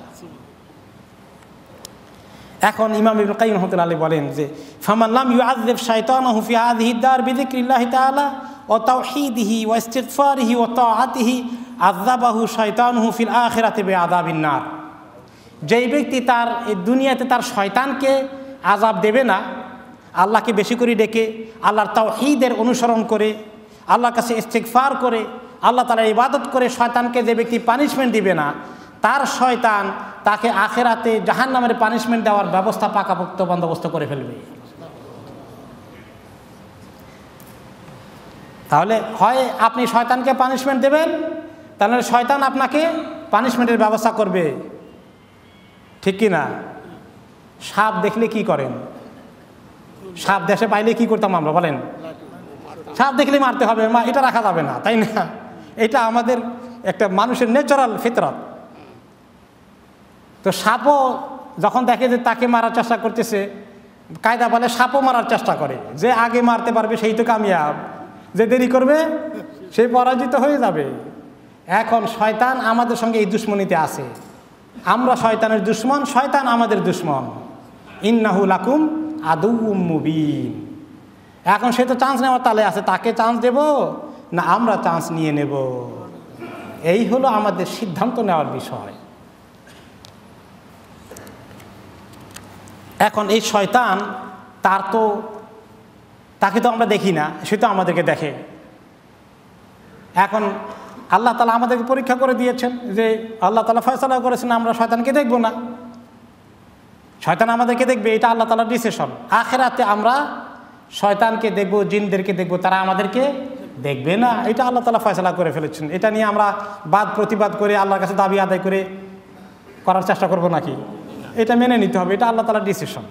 এখন ইমাম ইবনে কাইয়িম রাহমাতুল্লাহি আলাইহি বলেন যে ফামান লাম ইউআযযিব শাইতানাহু ফি হাযিহি দার বিযিকরিল্লাহি তাআলা ওয়া তাওহীদিহি ওয়া ইস্তিগফারিহি ওয়া তাআতিহি আযাবাহু শাইতানুহু ফিল আখিরাতি বিআযাবিন নার। যেই ব্যক্তি তার এই দুনিয়াতে তার শয়তানকে আযাব দেবে না, আল্লাহকে বেশি করে ডেকে আল্লাহর তাওহীদের অনুসরণ করে, আল্লাহর কাছে ইস্তিগফার করে, আল্লাহ তাআলার ইবাদত করে শয়তানকে যে ব্যক্তি পানিশমেন্ট দিবে না, তার শয়তান তাকে আখিরাতে জাহান্নামের পানিশমেন্ট দেওয়ার ব্যবস্থা পাকাপোক্ত বন্দোবস্ত করে ফেলবে। তাহলে হয় আপনি শয়তানকে পানিশমেন্ট দেবেন, তাহলে শয়তান আপনাকে পানিশমেন্টের ব্যবস্থা করবে, ঠিক কি না? সাপ দেখলে কি করেন? সাপ দেশে পাইলে কি করতাম আমরা, বলেন? সাপ দেখলে মারতে হবে, এটা রাখা যাবে না, তাই না? এটা আমাদের একটা মানুষের ন্যাচারাল ফিতরত। তো সাপও যখন দেখে যে তাকে মারার চেষ্টা করতেছে, কায়দা বলে সাপও মারার চেষ্টা করে, যে আগে মারতে পারবে সেই তো কামিয়াব, যে দেরি করবে সেই পরাজিত হয়ে যাবে। এখন শয়তান আমাদের সঙ্গে এই দুশ্মনীতে আছে, আমরা শয়তানের দুশ্মন, শয়তান আমাদের দুশ্মন। ইন্নাহু লাকুম আদুউম মুবিন। এখন সে তো চান্স নেওয়ার তালে আছে, তাকে চান্স দেব না আমরা চান্স নিয়ে নেব, এই হলো আমাদের সিদ্ধান্ত নেওয়ার বিষয়। এখন এই শয়তান তাকে তো আমরা দেখি না, সে তো আমাদেরকে দেখে। এখন আল্লাহ তাআলা আমাদেরকে পরীক্ষা করে দিয়েছেন যে আল্লাহ তাআলা ফয়সালা করেছেন আমরা শয়তানকে দেখব না, শয়তান আমাদেরকে দেখবে, এটা আল্লাহ তাআলার ডিসিশন। আখিরাতে আমরা শয়তানকে দেখব, জিনদেরকে দেখব, তারা আমাদেরকে দেখবে না, এটা আল্লাহ তাআলা ফয়সালা করে ফেলেছেন। এটা নিয়ে আমরা বাদ প্রতিবাদ করে আল্লাহর কাছে দাবি আদায় করার চেষ্টা করব নাকি? এটা মেনে নিতে হবে, এটা আল্লাহ তাআলার ডিসিশন।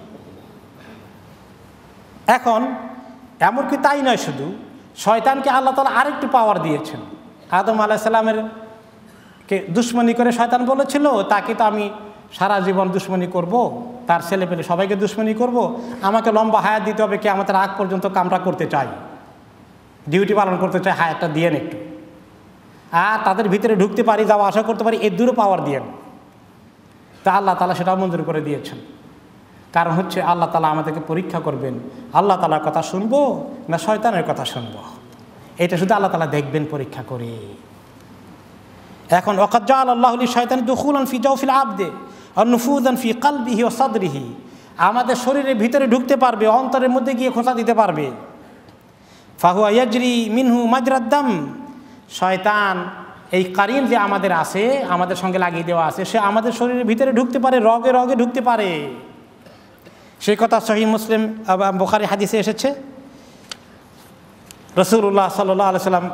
এখন এমনকি তাই নয়, শুধু শয়তানকে আল্লাহ তাআলা আরেকটু পাওয়ার দিয়েছেন। আদম আলাইহিস সালামের কে দুশ্মনী করে শয়তান বলেছিল তাকে তো আমি সারা জীবন দুশ্মনী করব, তার ছেলে পেলে সবাইকে দুশ্মনী করব, আমাকে লম্বা হায়াত দিতে হবে, কিয়ামতের আগ পর্যন্ত কামটা করতে চাই, ডিউটি পালন করতে চাই, হায়াতটা দিয়েন একটু, আর তাদের ভিতরে ঢুকতে পারি, যাওয়া আসা করতে পারি, এর দূরও পাওয়ার দিয়েন। তা আল্লাহ তাআলা সেটাও মঞ্জুর করে দিয়েছেন। কারণ হচ্ছে আল্লাহ তাআলা আমাদেরকে পরীক্ষা করবেন, আল্লাহ তাআলার কথা শুনবো না শয়তানের কথা শুনবো, এটা শুধু আল্লাহ তাআলা দেখবেন পরীক্ষা করে। এখন ওয়াকাদ জাআলা আল্লাহু লিশ-শাইতানি দুখুলান ফি জাওফিল আবদি ওয়া নুফুযান ফি কলবিহি ওয়া সাদরিহি, আমাদের শরীরের ভিতরে ঢুকতে পারবে, অন্তরের মধ্যে গিয়ে খোঁচা দিতে পারবে। ফাহুয়া ইয়াজরি মিনহু মাজরাদ দাম, শয়তান এই কারিন যে আমাদের আছে, আমাদের সঙ্গে লাগিয়ে দেওয়া আছে, সে আমাদের শরীরের ভিতরে ঢুকতে পারে, রগে রগে ঢুকতে পারে। সেই কথা সহিহ মুসলিম বুখারী হাদিসে এসেছে। রাসূলুল্লাহ সাল্লাল্লাহু আলাইহি সাল্লাম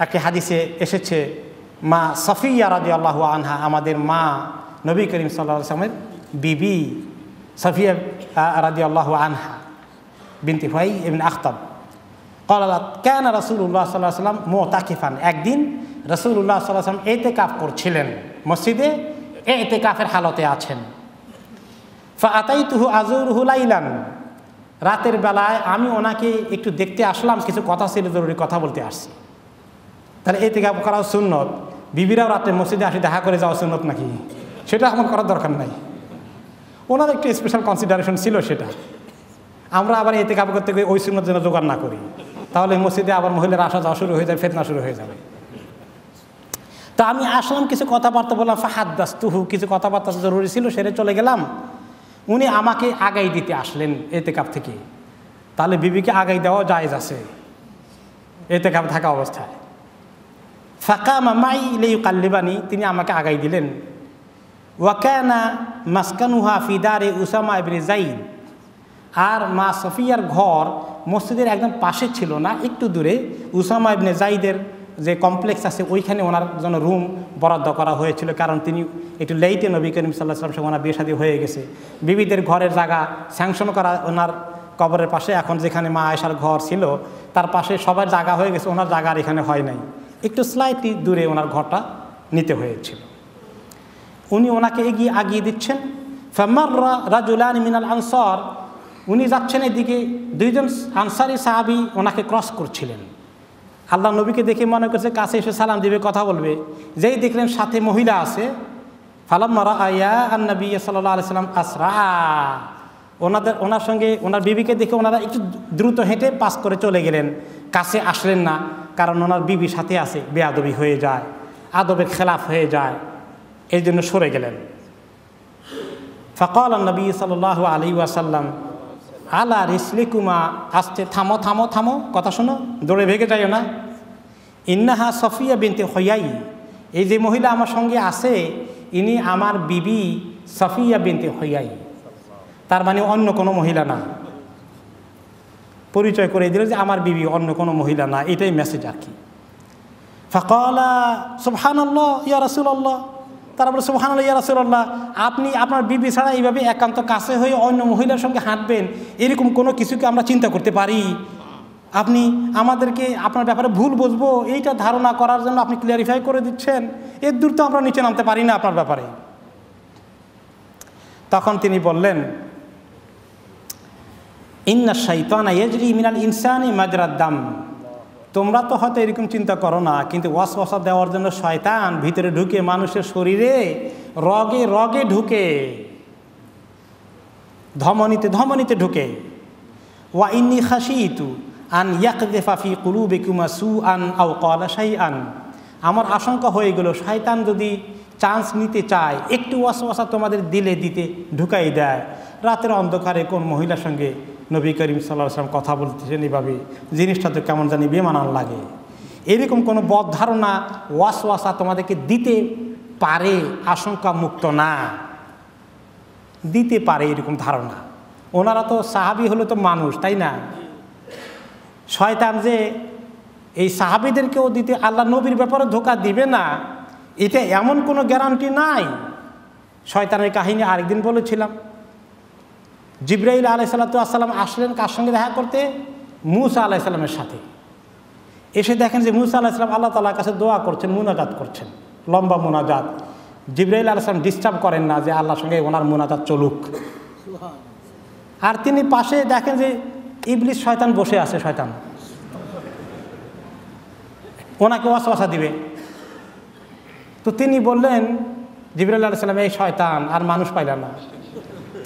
একটি হাদিসে এসেছে, মা সাফিয়া রাদিয়াল্লাহু আনহা, আমাদের মা নবী করিম সাল্লাল্লাহু আলাইহি সাল্লামের বিবি সাফিয়া রাদিয়াল্লাহু আনহা বিনতে হুয়াই ইবনে আখতাব কেন রাসূলুল্লাহ সাল্লাল্লাহু আলাইহি ওয়াসাল্লাম মুতাকিফান, একদিন রাসূলুল্লাহ সাল্লাল্লাহু আলাইহি ওয়াসাল্লাম ইতিকাফ করছিলেন, মসজিদে ইতিকাফের হালতে আছেন। ফাআতাইতুহু আযুরুহু লাইলান, রাতের বেলায় আমি ওনাকে একটু দেখতে আসলাম, কিছু কথা ছিল, জরুরি কথা বলতে আসছি। তাহলে ইতিকাফ করা সুন্নত, বিবিরাও রাতে মসজিদে আসি দেখা করে যাওয়া সুন্নত নাকি? সেটা আমার করার দরকার নাই, ওনার একটু স্পেশাল কনসিডারেশন ছিল সেটা। আমরা আবার ইতিকাফ করতে গিয়ে ওই সুন্নত যেন জোগাড় না করি, তাহলে মসজিদে আবার মহিলার আসা যাওয়া শুরু হয়ে যাবে, ফিতনা শুরু হয়ে যাবে। তা আমি আসলাম, কিছু কথাবার্তা বললাম, ফাহাদ্দাসতুহু, কিছু কথাবার্তা জরুরি ছিল, সেরে চলে গেলাম। উনি আমাকে আগাই দিতে আসলেন ইতিকাফ থেকে। তাহলে বিবিকে আগাই দেওয়া জায়েজ আছে ইতিকাফ থাকা অবস্থায়। ফাকামা মাই লিইউকাল্লিবানি, তিনি আমাকে আগাই দিলেন। ওয়া কানা মাসকানুহা ফি দারে উসামা ইবনে যায়েদ, আর মা সফিয়ার ঘর মসজিদের একদম পাশে ছিল না, একটু দূরে উসামা ইবনে যায়েদের যে কমপ্লেক্স আছে ওইখানে ওনার জন্য রুম বরাদ্দ করা হয়েছিল, কারণ তিনি একটু লেইটে নবী করিম সাল্লাল্লাহু আলাইহি ওয়াসাল্লাম সঙ্গে ওনার বিয়ে শাদী হয়ে গেছে। বিবিদের ঘরের জায়গা স্যাংশন করা ওনার কবরের পাশে, এখন যেখানে মা আয়েশার ঘর ছিল তার পাশে সবার জায়গা হয়ে গেছে, ওনার জায়গা আর এখানে হয় নাই, একটু স্লাইটলি দূরে ওনার ঘরটা নিতে হয়েছিল। উনি ওনাকে আগিয়ে দিচ্ছেন। ফামাররা রাজুলান মিনাল আনসার, উনি যাচ্ছেন এদিকে, দুইজন আনসারি সাহাবী ওনাকে ক্রস করছিলেন। আল্লাহ নবীকে দেখে মনে করছে কাছে এসে সালাম দিবে, কথা বলবে, যেই দেখলেন সাথে মহিলা আছে। ফালাম্মা রাআয়া আন-নবী সাল্লাল্লাহু আলাইহি ওয়াসাল্লাম আসরা, ওনার সঙ্গে ওনার বিবিকে দেখে ওনারা একটু দ্রুত হেঁটে পাস করে চলে গেলেন, কাছে আসলেন না, কারণ ওনার বিবি সাথে আছে, বেয়াদবি হয়ে যায়, আদবের খেলাফ হয়ে যায়, এই জন্য সরে গেলেন। ফাকাল নবী সাল্লাল্লাহু আলাইহি ওয়াসাল্লাম আলা রিসলিকুমা, আস্তে থামো থামো থামো, কথা শোনো, দৌড়ে ভেগে যাইও না। ইন্নাহা সফিয়া বিনতে হুয়াই, এই যে মহিলা আমার সঙ্গে আছে ইনি আমার বিবি সফিয়া বিনতে হুয়াই, তার মানে অন্য কোনো মহিলা না, পরিচয় করে দিল যে আমার বিবি, অন্য কোনো মহিলা না, এটাই মেসেজ আর কি। ফাকালা সুবহানাল্লাহ ইয়া রাসূলুল্লাহ, তারা বলে সুবহানাল্লাহ ইয়া রাসূলুল্লাহ, আপনি আপনার বিবি ছাড়া এইভাবে একান্ত কাছে হয়ে অন্য মহিলার সঙ্গে হাঁটবেন, এরকম কোনো কিছুকে আমরা চিন্তা করতে পারি? আপনি আমাদেরকে আপনার ব্যাপারে ভুল বুঝবো এইটা ধারণা করার জন্য আপনি ক্লিয়ারিফাই করে দিচ্ছেন, এর দূর তো আমরা নিচে নামতে পারি না আপনার ব্যাপারে। তখন তিনি বললেন, ইন্না শাইতানা ইয়াজরি মিনাল ইনসানি মাজরাদ দাম, তোমরা তো হয়তো এরকম চিন্তা করো না, কিন্তু ওয়াসওয়াসা দেওয়ার জন্য শয়তান ভিতরে ঢুকে মানুষের শরীরে রগে রগে ঢুকে, ধমনীতে ধমনীতে ঢুকে। ওয়া ইন্নী খাশিতু আন ইয়াকযিফা ফি কুলুবিকুমা সুআন আও ক্বালা শাইআন, আমার আশঙ্কা হয়ে গেল শয়তান যদি চান্স নিতে চায়, একটু ওয়াসওয়াসা তোমাদের দিলে দিতে ঢুকাই দেয়, রাতের অন্ধকারে কোন মহিলার সঙ্গে নবী করিম সাল্লাল্লাহু আলাইহি ওয়াসাল্লাম কথা বলতেছেন এভাবে, জিনিসটা তো কেমন জানি বেমানান লাগে, এরকম কোনো বদ ধারণা ওয়াসওয়াসা তোমাদেরকে দিতে পারে, আশঙ্কা মুক্ত না, দিতে পারে এরকম ধারণা। ওনারা তো সাহাবী হলে তো মানুষ, তাই না? শয়তান যে এই সাহাবীদেরকেও দিতে, আল্লাহ নবীর ব্যাপারে ধোঁকা দিবে না, এটা এমন কোনো গ্যারান্টি নাই। শয়তানের কাহিনী আরেকদিন বলেছিলাম, জিবরাইল আলাইহিসসালাতু ওয়াসসালাম আসলেন কার সঙ্গে দেখা করতে? মূসা আলাইহিসসালামের সাথে। এসে দেখেন যে মূসা আলাইহিসসালাম আল্লাহ তাআলার কাছে দোয়া করছেন, মুনাজাত করছেন, লম্বা মুনাজাত। জিবরাইল আলাইহিসসালাম ডিস্টার্ব করেন না যে আল্লাহর সঙ্গে ওনার মুনাজাত চলুক। আর তিনি পাশে দেখেন যে ইবলিস শয়তান বসে আছে, শয়তান ওনাকে ওয়াসওয়াসা দিবে। তো তিনি বললেন, জিবরাইল আলাইহিস সালাম, এই শয়তান আর মানুষ পাইলা না,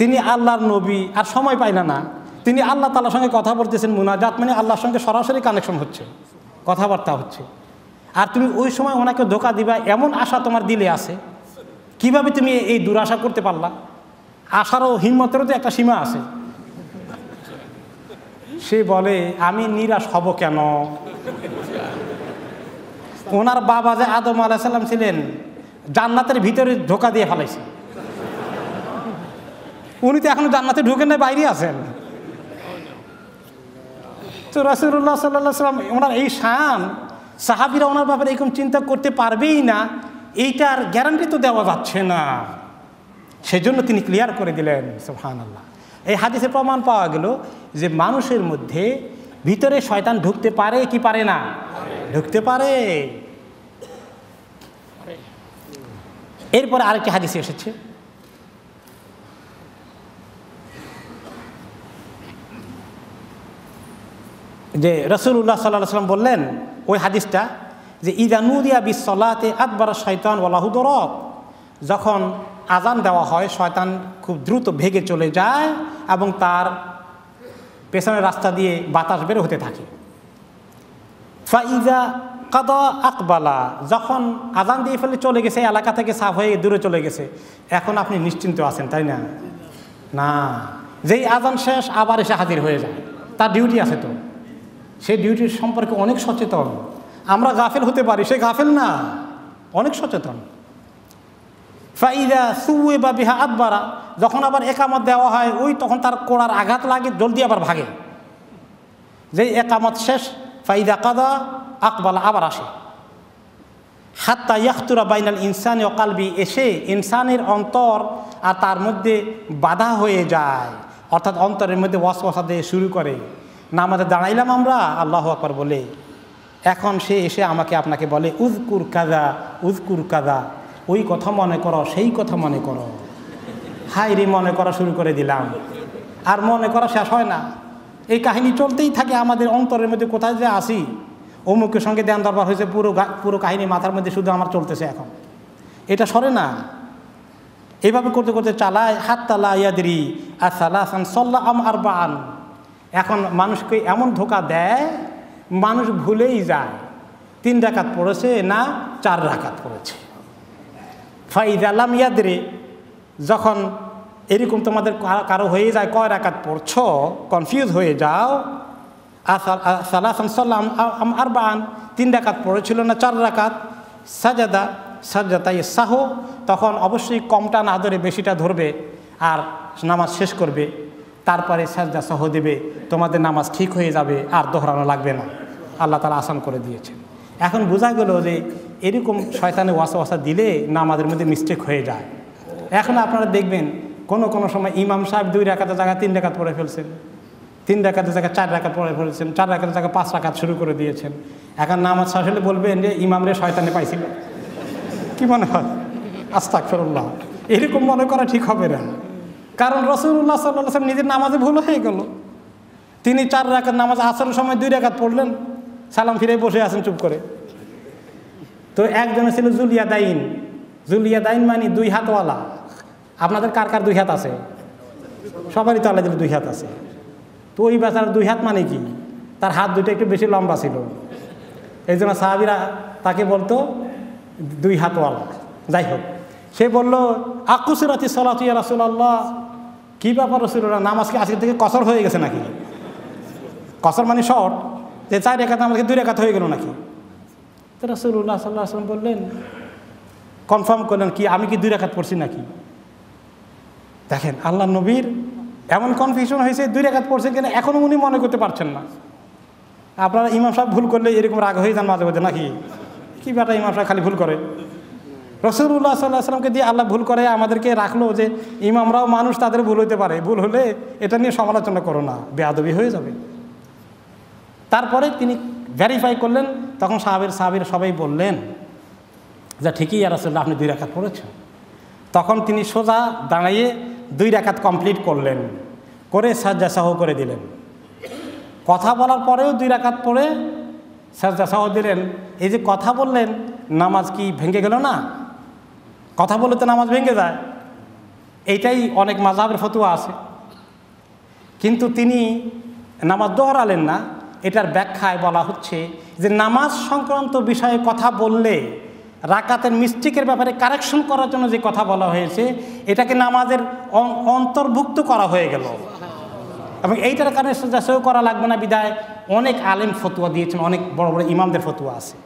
তিনি আল্লাহর নবী আর সময় পাইলা না, তিনি আল্লাহ তাআলার সঙ্গে কথা বলতেছেন, মুনাজাত মানে আল্লাহর সঙ্গে সরাসরি কানেকশন হচ্ছে, কথাবার্তা হচ্ছে, আর তুমি ওই সময় ওনাকে ধোঁকা দিবা এমন আশা তোমার দিলে আছে, কিভাবে তুমি এই দুরাশা করতে পারলা? আশারও হিম্মতেরও তো একটা সীমা আছে। সে বলে, আমি নিরাশ হব কেন? ওনার বাবা যে আদম আলাইহিস সালাম ছিলেন, জান্নাতের ভিতরে ধোঁকা দিয়ে ফেলাইছে, উনি তো এখনো জান্নাতে ঢুকেন না, বাইরে আছেন। তো রাসূলুল্লাহ সাল্লাল্লাহু আলাইহি ওয়াসাল্লাম ওনার এই শান, সাহাবীরা ওনার ব্যাপারে এরকম চিন্তা করতে পারবেই না, এইটার গ্যারান্টি তো দেওয়া যাচ্ছে না। সেজন্য তিনি ক্লিয়ার করে দিলেন। সুবহানাল্লাহ। এই হাদিসে প্রমাণ পাওয়া গেল যে মানুষের মধ্যে ভিতরে শয়তান ঢুকতে পারে কি পারে না? ঢুকতে পারে। এরপরে আরেকটি হাদিসে এসেছে, যে রাসূলুল্লাহ সাল্লাল্লাহু আলাইহি ওয়াসাল্লাম বললেন ওই হাদিসটা, যে ইযা নুদিয়া বিস-সালাতি আদবারা শাইতান ওয়া লাহু দুরাত, যখন আজান দেওয়া হয় শয়তান খুব দ্রুত ভেগে চলে যায় এবং তার পেছনের রাস্তা দিয়ে বাতাস বের হতে থাকে। ফাইজা কাদা আকবালা, যখন আজান দিয়ে ফেলে চলে গেছে, এলাকা থেকে সাফ হয়ে দূরে চলে গেছে, এখন আপনি নিশ্চিন্ত আছেন, তাই না? না, যেই আজান শেষ আবার এসে হাজির হয়ে যায়, তার ডিউটি আছে তো, সেই ডিউটির সম্পর্কে অনেক সচেতন। আমরা গাফেল হতে পারি, সে গাফেল না, অনেক সচেতন। ফাইদা সুয়ে বা বিহা আদবারা, যখন আবার একামত দেওয়া হয় ওই তখন তার কোড়ার আঘাত লাগে, জলদি আবার ভাগে। যেই একামত শেষ, ফাইদা কাদা আকবালা, আবার আসে। হাত্তা ইয়াখতুরা বাইনাল ইনসানি ওয়া কালবি, এসে ইনসানের অন্তর আর তার মধ্যে বাধা হয়ে যায়, অর্থাৎ অন্তরের মধ্যে ওয়াসওয়াসা দিয়ে শুরু করে। নামাজে দাঁড়াইলাম আমরা আল্লাহু আকবার বলে, এখন সে এসে আমাকে আপনাকে বলে উযকুর কাযা উযকুর কাযা, ওই কথা মনে করো, সেই কথা মনে করো। হাই রে, মনে করা শুরু করে দিলাম, আর মনে করা শেষ হয় না। এই কাহিনী চলতেই থাকে আমাদের অন্তরের মধ্যে, কোথায় যে আসি, অমুকের সঙ্গে ধ্যান দরবার হয়েছে, পুরো কাহিনী মাথার মধ্যে শুধু আমার চলতেছে, এখন এটা সরে না। এইভাবে করতে করতে চালায় হাত্তা লা ইয়াদরি আসালাসান সাল্লা আম আরবাআন, এখন মানুষকে এমন ধোঁকা দেয় মানুষ ভুলেই যায় 3 রাকাত পড়েছে না 4 রাকাত পড়েছে। ফাইদা লাম ইয়াদরি, যখন এরকম তোমাদের কারো হয়ে যায় কয় রাকাত পড়ছো, কনফিউজ হয়ে যাও, সালাসান সাল্লাম আরবাআন, 3 রাকাত পড়েছিল না 4 রাকাত, সাজাদা সাজদাতাই সাহু, তখন অবশ্যই কমটা না ধরে বেশিটা ধরবে আর নামাজ শেষ করবে, তারপরে সাজদা সহ দেবে, তোমাদের নামাজ ঠিক হয়ে যাবে, আর দোহরানো লাগবে না। আল্লাহ তাআলা আসান করে দিয়েছেন। এখন বোঝা গেল যে এরকম শয়তানে ওয়াসওয়াসা দিলে নামাজের মধ্যে মিস্টেক হয়ে যায়। এখন আপনারা দেখবেন কোনো সময় ইমাম সাহেব 2 রাকাতের জায়গায় 3 রাকাত পড়ে ফেলছেন, 3 রাকাতের জায়গায় 4 রাকাত পড়ে ফেলছেন, 4 রাকাতের জায়গায় 5 রাকাত শুরু করে দিয়েছেন। এখন নামাজ শেষ হলে বলবেন যে ইমামরে শয়তানে পাইছিল। কি মনে হয়? আস্তাগফিরুল্লাহ, এরকম মনে করা ঠিক হবে না। কারণ রাসূলুল্লাহ সাল্লাল্লাহু আলাইহি ওয়াসাল্লাম নিজের নামাজে ভুল হয়ে গেল। তিনি 4 রাকাত নামাজ, আসরের সময় 2 রাকাত পড়লেন, সালাম ফিরে বসে আছেন চুপ করে। তো একজনে ছিল জুলিয়াদাইন। জুলিয়াদাইন মানে 2 হাতওয়ালা। আপনাদের কার কার 2 হাত আছে? সবারই তো আল্লাহ 2 হাত আছে। তো ওই বেচার 2 হাত মানে কি? তার হাত দুটো একটু বেশি লম্বা ছিল, এই জন্য সাহাবীরা তাকে বলতো 2 হাতওয়ালা। যাই হোক, সে বলল আকুসিরাতি সালাতু ইয়া রাসূলুল্লাহ, কি ব্যাপার রাসূলুল্লাহ, নামাজ কি আজকে থেকে কসর হয়ে গেছে নাকি? কসর মানে শর্ট, যে 4 রাকাত আমাকে 2 রাকাত হয়ে গেল নাকি? তো রাসূলুল্লাহ সাল্লাল্লাহু আলাইহি ওয়াসাল্লাম বললেন, কনফার্ম করলেন, কি আমি কি 2 রাকাত পড়ছি নাকি? দেখেন আল্লাহ নবীর এমন কনফিউশন হয়েছে, 2 রাকাত পড়ছে কিনা এখনও উনি মনে করতে পারছেন না। আপনারা ইমাম সাহেব ভুল করলে এরকম রাগ হয়ে যান মাঝে মাঝে নাকি? কি ব্যাটা ইমাম সাহেব খালি ভুল করে? রাসূলুল্লাহ সাল্লাল্লাহু আলাইহি ওয়াসাল্লামকে দিয়ে আল্লাহ ভুল করে আমাদেরকে রাখলো যে ইমামরাও মানুষ, তাদের ভুল হইতে পারে, ভুল হলে এটা নিয়ে সমালোচনা করো না, বেয়াদবি হয়ে যাবে। তারপরে তিনি ভেরিফাই করলেন, তখন সাহাবীরা সবাই বললেন যে ঠিকই ইয়া রাসূলুল্লাহ, আপনি 2 রাকাত পড়েছেন। তখন তিনি সোজা দাঁড়িয়ে 2 রাকাত কমপ্লিট করলেন, করে সাজদা সাহু করে দিলেন। কথা বলার পরেও 2 রাকাত পড়ে সাজদা সাহু দিলেন। এই যে কথা বললেন, নামাজ কি ভেঙে গেল না? কথা বললে তো নামাজ ভেঙে যায়, এইটাই অনেক মাযহাবের ফতোয়া আছে। কিন্তু তিনি নামাজ দোহরালেন না। এটার ব্যাখ্যায় বলা হচ্ছে যে নামাজ সংক্রান্ত বিষয়ে কথা বললে রাকাতের মিস্টেকের ব্যাপারে কারেকশন করার জন্য যে কথা বলা হয়েছে, এটাকে নামাজের অন্তর্ভুক্ত করা হয়ে গেল, এবং এইটার কারণে সাজদা সাহু করা লাগবে না। বিদায় অনেক আলেম ফতোয়া দিয়েছেন, অনেক বড় বড় ইমামদের ফতোয়া আছে।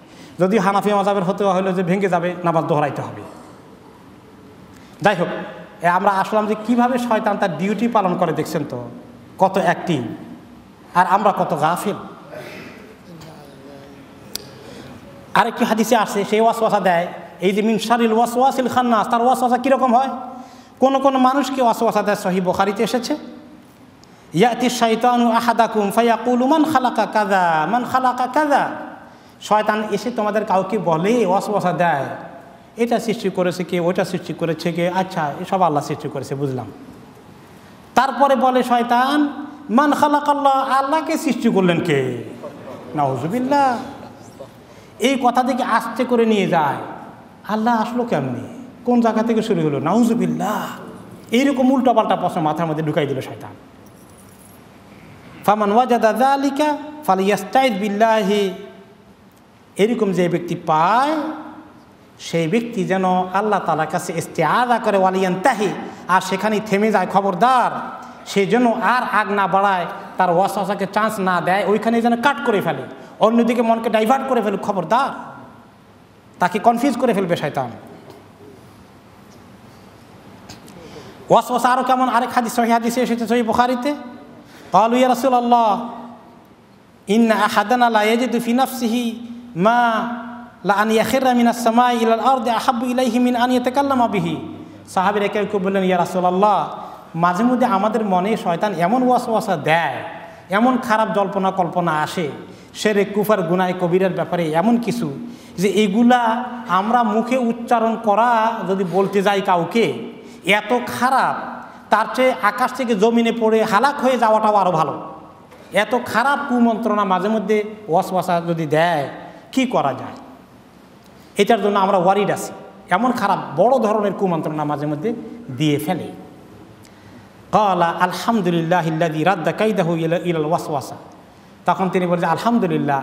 যদি হানাফি মাযহাবের ফতোয়া হলো যে ভেঙে যাবে, নামাজ দোহরাইতে হবে। যাই হোক, আমরা আসলাম যে কীভাবে শয়তান তার ডিউটি পালন করে, দেখছেন তো কত অ্যাক্টিভ, আর আমরা কত গাফিল। আরেকটি হাদিসে আসে, সেই ওয়াসওয়াসা দেয়, এই যে মিন শারিল ওয়াসওয়াসিল খান্নাস, তার ওয়াসওয়াসা কীরকম হয়? কোন মানুষকে ওয়াসওয়াসা দেয়, সহিহ বুখারীতে এসেছে ইয়াতি শাইতানু আহাদাকুম ফায়াকুলু মান খালাকা কাযা মান খালাকা কাযা। শয়তান এসে তোমাদের কাউকে বলে, ওয়াসওয়াসা দেয়, এটা সৃষ্টি করেছে কে, ওটা সৃষ্টি করেছে কে, আচ্ছা এসব আল্লাহ সৃষ্টি করেছে বুঝলাম। তারপরে বলে শয়তান মান খালাকাল্লাহ, আল্লাহকে সৃষ্টি করলেন কে? নাউজুবিল্লাহ। এই কথা থেকে আস্তে করে নিয়ে যায়, আল্লাহ আসলো কেমনি, কোন জায়গা থেকে শুরু হলো, নাউজুবিল্লাহ। এইরকম উল্টোপাল্টা প্রশ্ন মাথার মধ্যে ঢুকাই দিল শয়তান। ফামান ওয়াজাদা যালিকা ফালিয়াস্তাইয বিল্লাহি, এরকম যে ব্যক্তি পায় সেই ব্যক্তি যেন আল্লাহ তাআলার কাছে ইস্তিআযা করে, ওয়ালিয়ানতাহি, আর সেখানেই থেমে যায়, খবরদার সেই জন্য আর আগ না বাড়ায়, তার ওয়াসওয়াসাকে চান্স না দেয়, ওইখানে যেন কাট করে ফেলে, অন্যদিকে মনকে ডাইভার্ট করে ফেলে, খবরদার, তাকে কনফিউজ করে ফেলবে শয়তান। ওয়াসওয়াসা আরও কেমন, আরেক হাদিস, সহিহ হাদিসে এসেছে সহিহ বুখারীতে, ক্বালু ইয়া রাসূলুল্লাহ ইন্না আহাদানা লা ইয়াজিদু ফি নাফসিহি মা লা আন ইয়াখিরা মিনাস সামাই ইলাল আরদি আহাব্বু ইলাইহি মিন আন ইয়াতাকাল্লামা বিহি। সাহাবীরা কেউ কেউ বললেন, ইয়া রাসূলুল্লাহ, মাঝে মধ্যে আমাদের মনে শয়তান এমন ওয়াসওয়াসা দেয়, এমন খারাপ জল্পনা কল্পনা আসে শিরক কুফর গুনাহ কবিরার ব্যাপারে, এমন কিছু যে এগুলা আমরা মুখে উচ্চারণ করা যদি বলতে যাই কাউকে, এত খারাপ, তার চেয়ে আকাশ থেকে জমিনে পড়ে হালাক হয়ে যাওয়াটাও আরও ভালো। এত খারাপ কুমন্ত্রণা মাঝে মধ্যে ওয়াসওয়াসা যদি দেয়, কি করা যায়? এটার জন্য আমরা ওয়ারিড আছি, এমন খারাপ বড় ধরনের কুমন্ত্রণা মাঝে মধ্যে দিয়ে ফেলে। ক্বালা আলহামদুলিল্লাহিল্লাযী রাদ্দা কাইদাহু ইলাল ওয়াসওয়াসা, তখন তিনি বলেন, আলহামদুলিল্লাহ,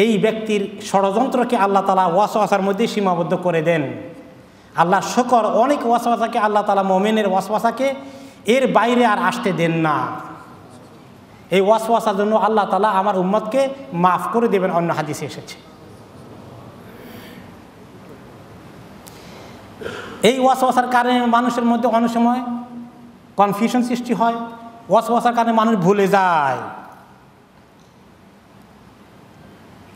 এই ব্যক্তির ষড়যন্ত্রকে আল্লাহ তাআলা ওয়াসওয়াসার মধ্যে সীমাবদ্ধ করে দেন। আল্লাহ শুকর, অনেক ওয়াসওয়াসাকে আল্লাহ তাআলা মুমিনের ওয়াসওয়াসাকে এর বাইরে আর আসতে দেন না। এই ওয়াসওয়াসার জন্য আল্লাহ তাআলা আমার উম্মতকে মাফ করে দেবেন, অন্য হাদিসে এসেছে। এই ওয়াসওয়াসার কারণে মানুষের মধ্যে অনেক সময় কনফিউশন সৃষ্টি হয়, ওয়াসওয়াসার কারণে মানুষ ভুলে যায়।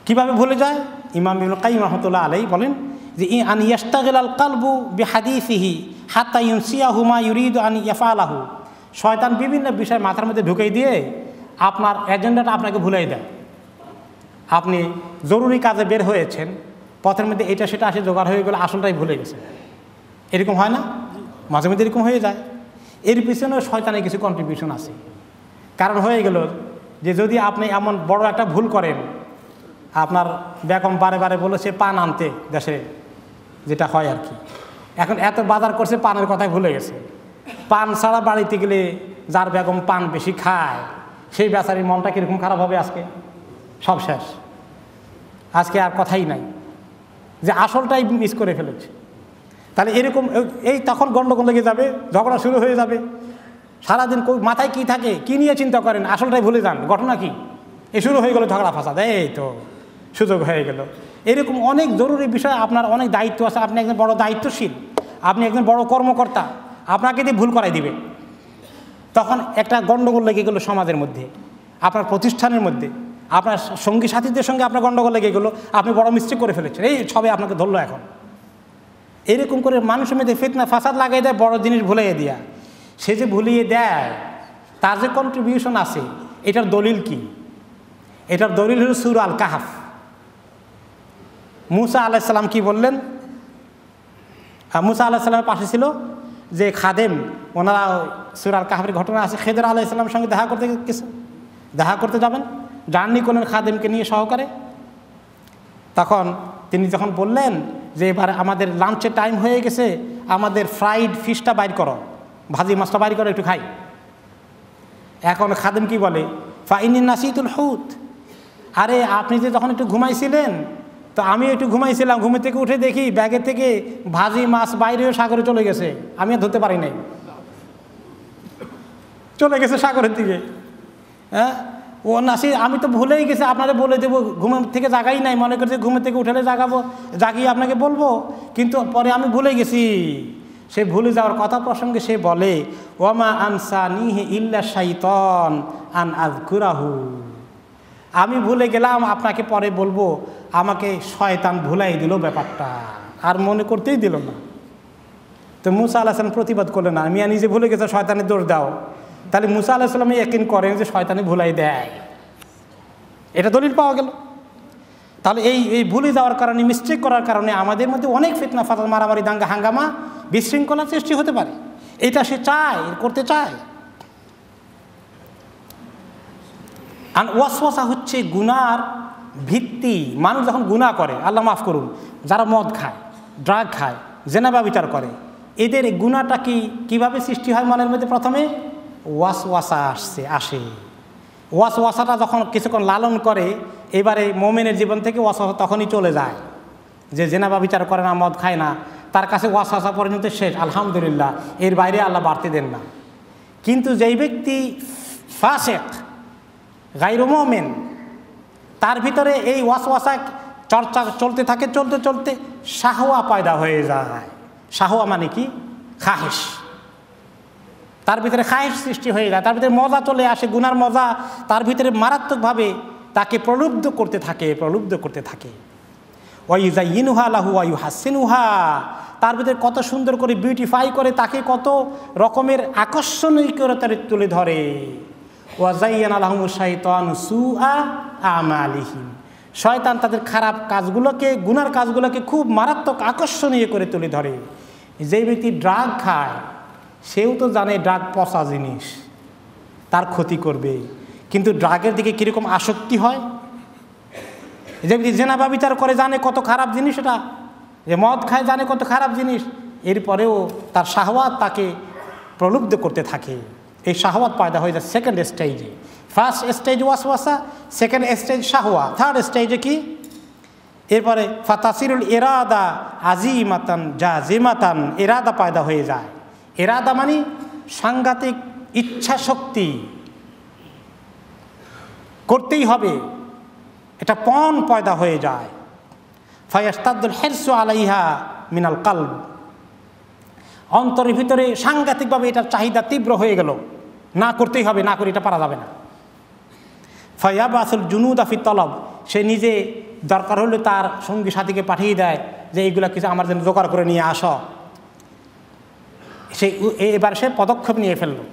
কিভাবে ভুলে যায়? ইমাম ইবনুল কাইয়্যিম রাহমাতুল্লাহ আলাইহি বলেন যে আন ইয়াশতাগিলাল কলবু বিহাদিসিহি হাত্তা ইউনসিয়াহু মা ইউরিদু আন ইয়াফআলাহু। শয়তান বিভিন্ন বিষয় মাথার মধ্যে ঢুকিয়ে দিয়ে আপনার এজেন্ডাটা আপনাকে ভুলিয়ে দেয়। আপনি জরুরি কাজে বের হয়েছেন, পথের মধ্যে এটা সেটা আসে জোগাড় হয়ে গেলে আসলটাই ভুলে গেছে। এরকম হয় না? মাঝে মধ্যে এরকম হয়ে যায়। এর পিছনেও শয়তানের কিছু কন্ট্রিবিউশন আছে। কারণ হয়ে গেল যে যদি আপনি এমন বড় একটা ভুল করেন, আপনার বেগম বারে বারে বলেছে পান আনতে দেশে, যেটা হয় আর কি, এখন এত বাজার করছে পানের কথাই ভুলে গেছে। পান ছাড়া বাড়িতে গেলে যার বেগম পান বেশি খায় সেই বেচারির মনটা কীরকম খারাপ হবে, আজকে সব শেষ, আজকে আর কথাই নাই, যে আসলটাই মিস করে ফেলেছে। তাহলে এরকম এই তখন গণ্ডগোল লেগে যাবে, ঝগড়া শুরু হয়ে যাবে। সারাদিন মাথায় কি থাকে, কি নিয়ে চিন্তা করেন, আসলটাই ভুলে যান, ঘটনা কি, এ শুরু হয়ে গেল ঝগড়া ফাসাদ, এই তো সুযোগ হয়ে গেল। এরকম অনেক জরুরি বিষয়, আপনার অনেক দায়িত্ব আছে, আপনি একজন বড় দায়িত্বশীল, আপনি একজন বড় কর্মকর্তা, আপনাকে দিয়ে ভুল করাই দিবে। তখন একটা গণ্ডগোল লেগে গেল সমাজের মধ্যে, আপনার প্রতিষ্ঠানের মধ্যে, আপনার সঙ্গী সাথীদের সঙ্গে আপনার গণ্ডগোল লেগে গেলো, আপনি বড় মিস্টেক করে ফেলেছেন, এই সবে আপনাকে ধরলো। এখন এরকম করে মানুষের মধ্যে ফিতনা ফাসাদ লাগাই দেয়, বড় জিনিস ভুলিয়ে দেয়া। সে যে ভুলিয়ে দেয়, তার যে কন্ট্রিবিউশন আছে, এটার দলিল কি? এটার দলিল হল সূরা আল কাহফ। মুসা আলাইহিস সালাম কি বললেন? মুসা আলাইহিস সালামের পাশে ছিল যে খাদেম, ওনারা সূরা আল কাহফের ঘটনা আছে, খেদর আলাইহিস সালামের সঙ্গে দেখা করতে যাবেন, জার্নি করলেন খাদেমকে নিয়ে সহকারে। তখন তিনি যখন বললেন যে এবার আমাদের লাঞ্চের টাইম হয়ে গেছে, আমাদের ফ্রাইড ফিশটা বাইর করো, ভাজি মাছটা বাইর করো, একটু খাই। এখন খাদেম কি বলে? ফাইনি নাসিতুল হুত, আরে আপনি যে যখন একটু ঘুমাইছিলেন, তো আমি একটু ঘুমাইছিলাম, ঘুমের থেকে উঠে দেখি ব্যাগের থেকে ভাজি মাছ বাইরেও সাগরে চলে গেছে, আমি আর ধরতে পারি নাই, চলে গেছে সাগরের দিকে। হ্যাঁ, ও নাসি, আমি তো ভুলেই গেছি, আপনাদের বলে দেবো, ঘুমের থেকে জাগাই নাই, মনে করছে ঘুমের থেকে উঠলে জাগাবো, জাগিয়ে আপনাকে বলবো, কিন্তু পরে আমি ভুলে গেছি। সে ভুলে যাওয়ার কথা প্রসঙ্গে সে বলে, ওয়ামা আনসানিহি ইল্লা শাইতান আন আযকুরাহু, আমি ভুলে গেলাম, আপনাকে পরে বলবো, আমাকে শয়তান ভুলাই দিল ব্যাপারটা, আর মনে করতেই দিল না। তো মুসা আলাইহিস সালাম প্রতিবাদ করলেন না, মিয়া নিজে ভুলে গেছে, শয়তানের দোষ দাও। তাহলে মুসা আলাইহিস সালাম ইয়াকিন করেন যে শয়তানি ভুলাই দেয়, এটা দলিল পাওয়া গেল। তাহলে এই ভুলে যাওয়ার কারণে, মিস্টেক করার কারণে আমাদের মধ্যে অনেক ফিতনা ফাসাদ, মারামারি, দাঙ্গা হাঙ্গামা, বিশৃঙ্খলা সৃষ্টি হতে পারে। এটা সে চায়, করতে চায়। আর ওয়াসওয়াসা হচ্ছে গুনার ভিত্তি। মানুষ যখন গুনাহ করে, আল্লাহ মাফ করুন, যারা মদ খায়, ড্রাগ খায়, জেনা ব্যভিচার করে, এদের গুনাহটা কিভাবে সৃষ্টি হয় মনের মধ্যে? প্রথমে ওয়াসওয়াসা আসে। ওয়াসওয়াসাটা যখন কিছুক্ষণ লালন করে, এবারে মোমেনের জীবন থেকে ওয়াসওয়াসা তখনই চলে যায়। যে জেনা ব্যভিচার করে না, মদ খায় না, তার কাছে ওয়াসওয়াসা পরিণত শেষ, আলহামদুলিল্লাহ, এর বাইরে আল্লাহ বাড়তে দেন না। কিন্তু যেই ব্যক্তি ফাসিক, গায়রু মুমিন, তার ভিতরে এই ওয়াসওয়াসা চর্চা চলতে থাকে, চলতে চলতে শাহওয়া পয়দা হয়ে যায়। শাহওয়া মানে কি? খাহেশ। তার ভিতরে খাহেশ সৃষ্টি হয়ে যায়, তার ভিতরে মজা চলে আসে, গুনার মজা তার ভিতরে মারাত্মকভাবে তাকে প্রলুব্ধ করতে থাকে। ওয়াইজাইনুহা লাহু ওয়া ইউহাসিনুহা, তার ভিতরে কত সুন্দর করে বিউটিফাই করে, তাকে কত রকমের আকর্ষণীয়তা তুলে ধরে। ওয়াজাইয়ানা লাহুমুশ শাইতানু সুআ আমালিহিম, শয়তান তাদের খারাপ কাজগুলোকে, গুনার কাজগুলোকে খুব মারাত্মক আকর্ষণীয় করে তুলে ধরে। যে ব্যক্তি ড্রাগ খায়, সেও তো জানে ড্রাগ পচা জিনিস, তার ক্ষতি করবে, কিন্তু ড্রাগের দিকে কীরকম আসক্তি হয়। যে ব্যক্তি জেনা ব্যভিচার করে জানে কত খারাপ জিনিস এটা, যে মদ খায় জানে কত খারাপ জিনিস, এরপরেও তার শাহওয়াত তাকে প্রলুব্ধ করতে থাকে। এই শাহওয়াত পয়দা হয়ে যায় সেকেন্ড স্টেজে। ফার্স্ট স্টেজ ওয়াসওয়াসা, সেকেন্ড স্টেজ শাহওয়া, থার্ড স্টেজে কি? এরপরে ফাতাসিরুল ইরাদা আজিমাতান জাজিমাতান, ইরাদা পয়দা হয়ে যায়। ইরাদা মানে সাংঘাতিক ইচ্ছা শক্তি, করতেই হবে, এটা পণ পয়দা হয়ে যায়। ফায়াস্তাদুল হিরসু আলাইহা মিনাল কলব, অন্তরের ভিতরে সাংঘাতিকভাবে এটার চাহিদা তীব্র হয়ে গেল, না করতেই হবে, না করে এটা পারা যাবে না। ফায়াবাসুল জুনুদা ফি তলব, সে নিজে দরকার হলে তার সঙ্গী সাথীকে পাঠিয়ে দেয় যে এইগুলা কিছু আমার জন্য জোগাড় করে নিয়ে আসো। এবার সে পদক্ষেপ নিয়ে ফেললো,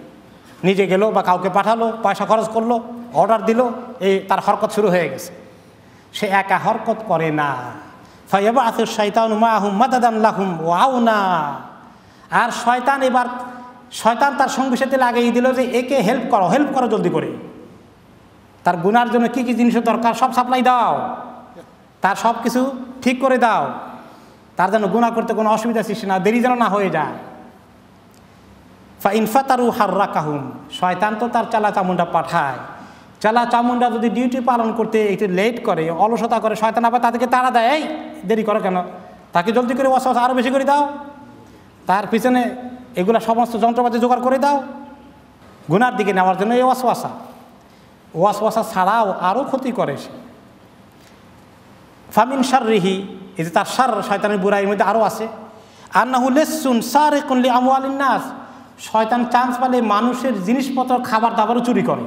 নিজে গেল বা কাউকে পাঠালো, পয়সা খরচ করলো, অর্ডার দিল, তার হরকত শুরু হয়ে গেছে। সে একা হরকত করে না। ফায়াবাসুশ শাইতানু মাআহুম মাদাদান লাহুম ওয়া আউনা, আর শয়তান তার সঙ্গীর সাথে লাগিয়ে দিল যে একে হেল্প করো জলদি করে, তার গুনার জন্য কি কি জিনিসের দরকার সব সাপ্লাই দাও, তার সব কিছু ঠিক করে দাও, তার যেন গুনাহ করতে কোনো অসুবিধা সৃষ্টি না, দেরি যেন না হয়ে যায়। ফাইন ফাতারু হাররাকাহুম, শয়তান তো তার চালা চামুন্ডা পাঠায়, চালা চামুন্ডা যদি ডিউটি পালন করতে একটু লেট করে, অলসতা করে, শয়তান আবার তাদেরকে তাড়া দেয়, এই দেরি করো কেন, তাকে জলদি করে ওয়াসওয়াসা আরও বেশি করে দাও, তার পিছনে এগুলা সমস্ত যন্ত্রপাতি জোগাড় করে দাও, গুনার দিকে নেওয়ার জন্য এই ওয়াসওয়াসা ছাড়াও আরও ক্ষতি করে সে। ফামিন শাররিহি, এই যে তার শার, শয়তানের বুরাইয়ের মধ্যে আরও আছে। আন্নাহু লিসসুন সারিকুন লিআমওয়ালিন নাস, শয়তান চান্স পালে মানুষের জিনিসপত্র, খাবার দাবারও চুরি করে,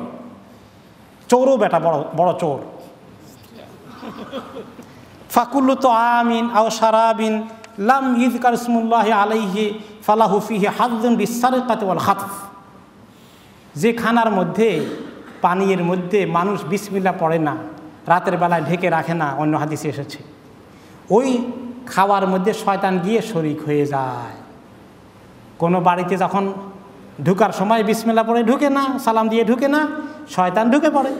চোরও বেটা, বড় চোর। ফাকুল্লু তাআমিন আও শারাবিন লাম ইযকার ইসমুল্লাহি আলাইহি ফালাহু ফিহি হাযযুন বিসসারিকাতি ওয়াল খাতফ, যে খানার মধ্যে, পানীয়ের মধ্যে মানুষ বিসমিল্লাহ পড়ে না, রাতের বেলায় ঢেকে রাখে না, অন্য হাদিসে এসেছে, ওই খাওয়ার মধ্যে শয়তান গিয়ে শরিক হয়ে যায়। কোনো বাড়িতে যখন ঢুকার সময় বিসমিল্লাহ পড়ে ঢুকে না, সালাম দিয়ে ঢুকে না, শয়তান ঢুকে পড়ে,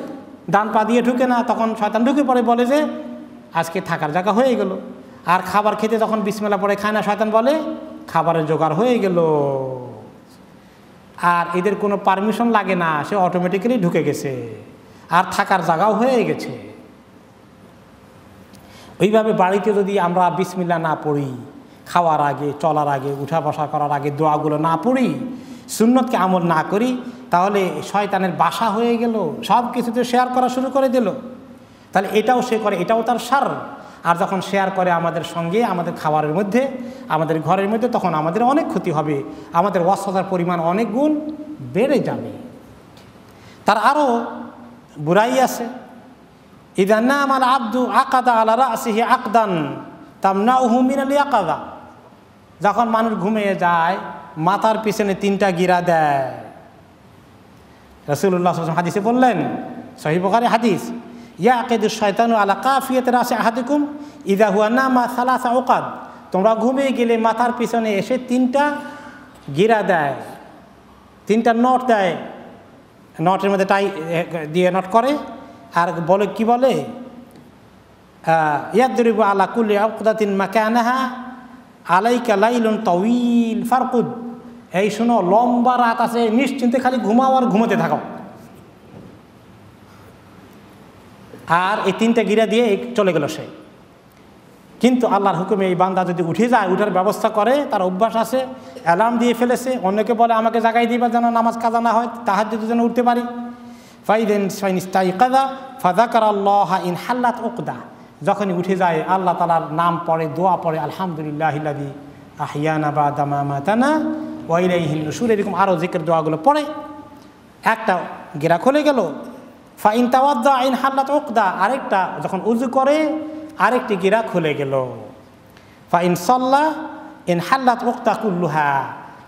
ডান পা দিয়ে ঢুকে না, তখন শয়তান ঢুকে পড়ে, বলে যে আজকে থাকার জায়গা হয়ে গেল। আর খাবার খেতে যখন বিসমিল্লাহ পড়ে খায় না, শয়তান বলে খাবারের জোগাড় হয়ে গেল। আর এদের কোনো পারমিশন লাগে না, সে অটোমেটিক্যালি ঢুকে গেছে, আর থাকার জায়গাও হয়ে গেছে। ওইভাবে বাড়িতে যদি আমরা বিসমিল্লাহ না পড়ি, খাওয়ার আগে, চলার আগে, উঠা বসা করার আগে দোয়াগুলো না পড়ি, সুন্নতকে আমল না করি, তাহলে শয়তানের বাসা হয়ে গেল, সব কিছুতে শেয়ার করা শুরু করে দিল। তাহলে এটাও সে করে, এটাও তার শার। আর যখন শেয়ার করে আমাদের সঙ্গে, আমাদের খাবারের মধ্যে, আমাদের ঘরের মধ্যে, তখন আমাদের অনেক ক্ষতি হবে, আমাদের ওয়াসওয়াসার পরিমাণ অনেক গুণ বেড়ে যাবে। তার আরও বুরাই আছে। ইযা নামাল আবদু আকাদা আলা রাসিহি আকদান তামনাউহু মিনাল ইয়াকাযা, যখন মানুষ ঘুমিয়ে যায় মাথার পিছনে 3টা গিরা দেয়, রাসূলুল্লাহ সাল্লাল্লাহু আলাইহি ওয়াসাল্লাম হাদিসে বললেন, সহিহ বুখারী হাদিস, ইয়াকিদুশ শায়তানু আলা কাফিয়াতি রাসি আহাদিকুম ইযা হুয়া নামা সালাসা উকাদ। তোমরা ঘুমিয়ে গেলে মাথার পিছনে এসে 3টা গিরা দেয়, 3টা নট দেয়, নটের মধ্যে টাই দিয়ে নট করে, আর বলে কি বলে, ইয়াদরিবু আলা কুল্লি উকদাতিন মাকানাহা আলাইকা লাইলুন তাওয়িল ফারকুদ। এই শোনো, লম্বা রাত আছে, নিশ্চিন্তে খালি ঘুমাও আর ঘুমোতে থাকো। আর এই 3টা গিরা দিয়ে চলে গেল সে। কিন্তু আল্লাহর হুকুমে এই বান্দা যদি উঠে যায়, উঠার ব্যবস্থা করে, তার অভ্যাস আছে, অ্যালার্ম দিয়ে ফেলেছে, অন্যকে বলে আমাকে জাগাই দিবা যেন নামাজ কাজা না হয়, তাহাজ্জুদ যেন উঠতে পারি। ফাযাকারাল্লাহা ইন হাল্লাত উকদা, যখনই উঠে যায় আল্লাহ তাআলার নাম পড়ে, দোয়া পড়ে, আলহামদুলিল্লাহিল্লাযী আহইয়ানা বা'দা মা মাতানা ওয়া ইলাইহিন নুশুর, এরকম আরও জিকির দোয়াগুলো পড়ে, একটা গিরা খুলে গেল। ফাইন তাওয়াদ্দা ইন হাল্লাত উকদা, আরেকটা যখন উযু করে আরেকটি গিরা খুলে গেল। ফাইন সাল্লা ইন হাল্লাত উকদা কুল্লুহা,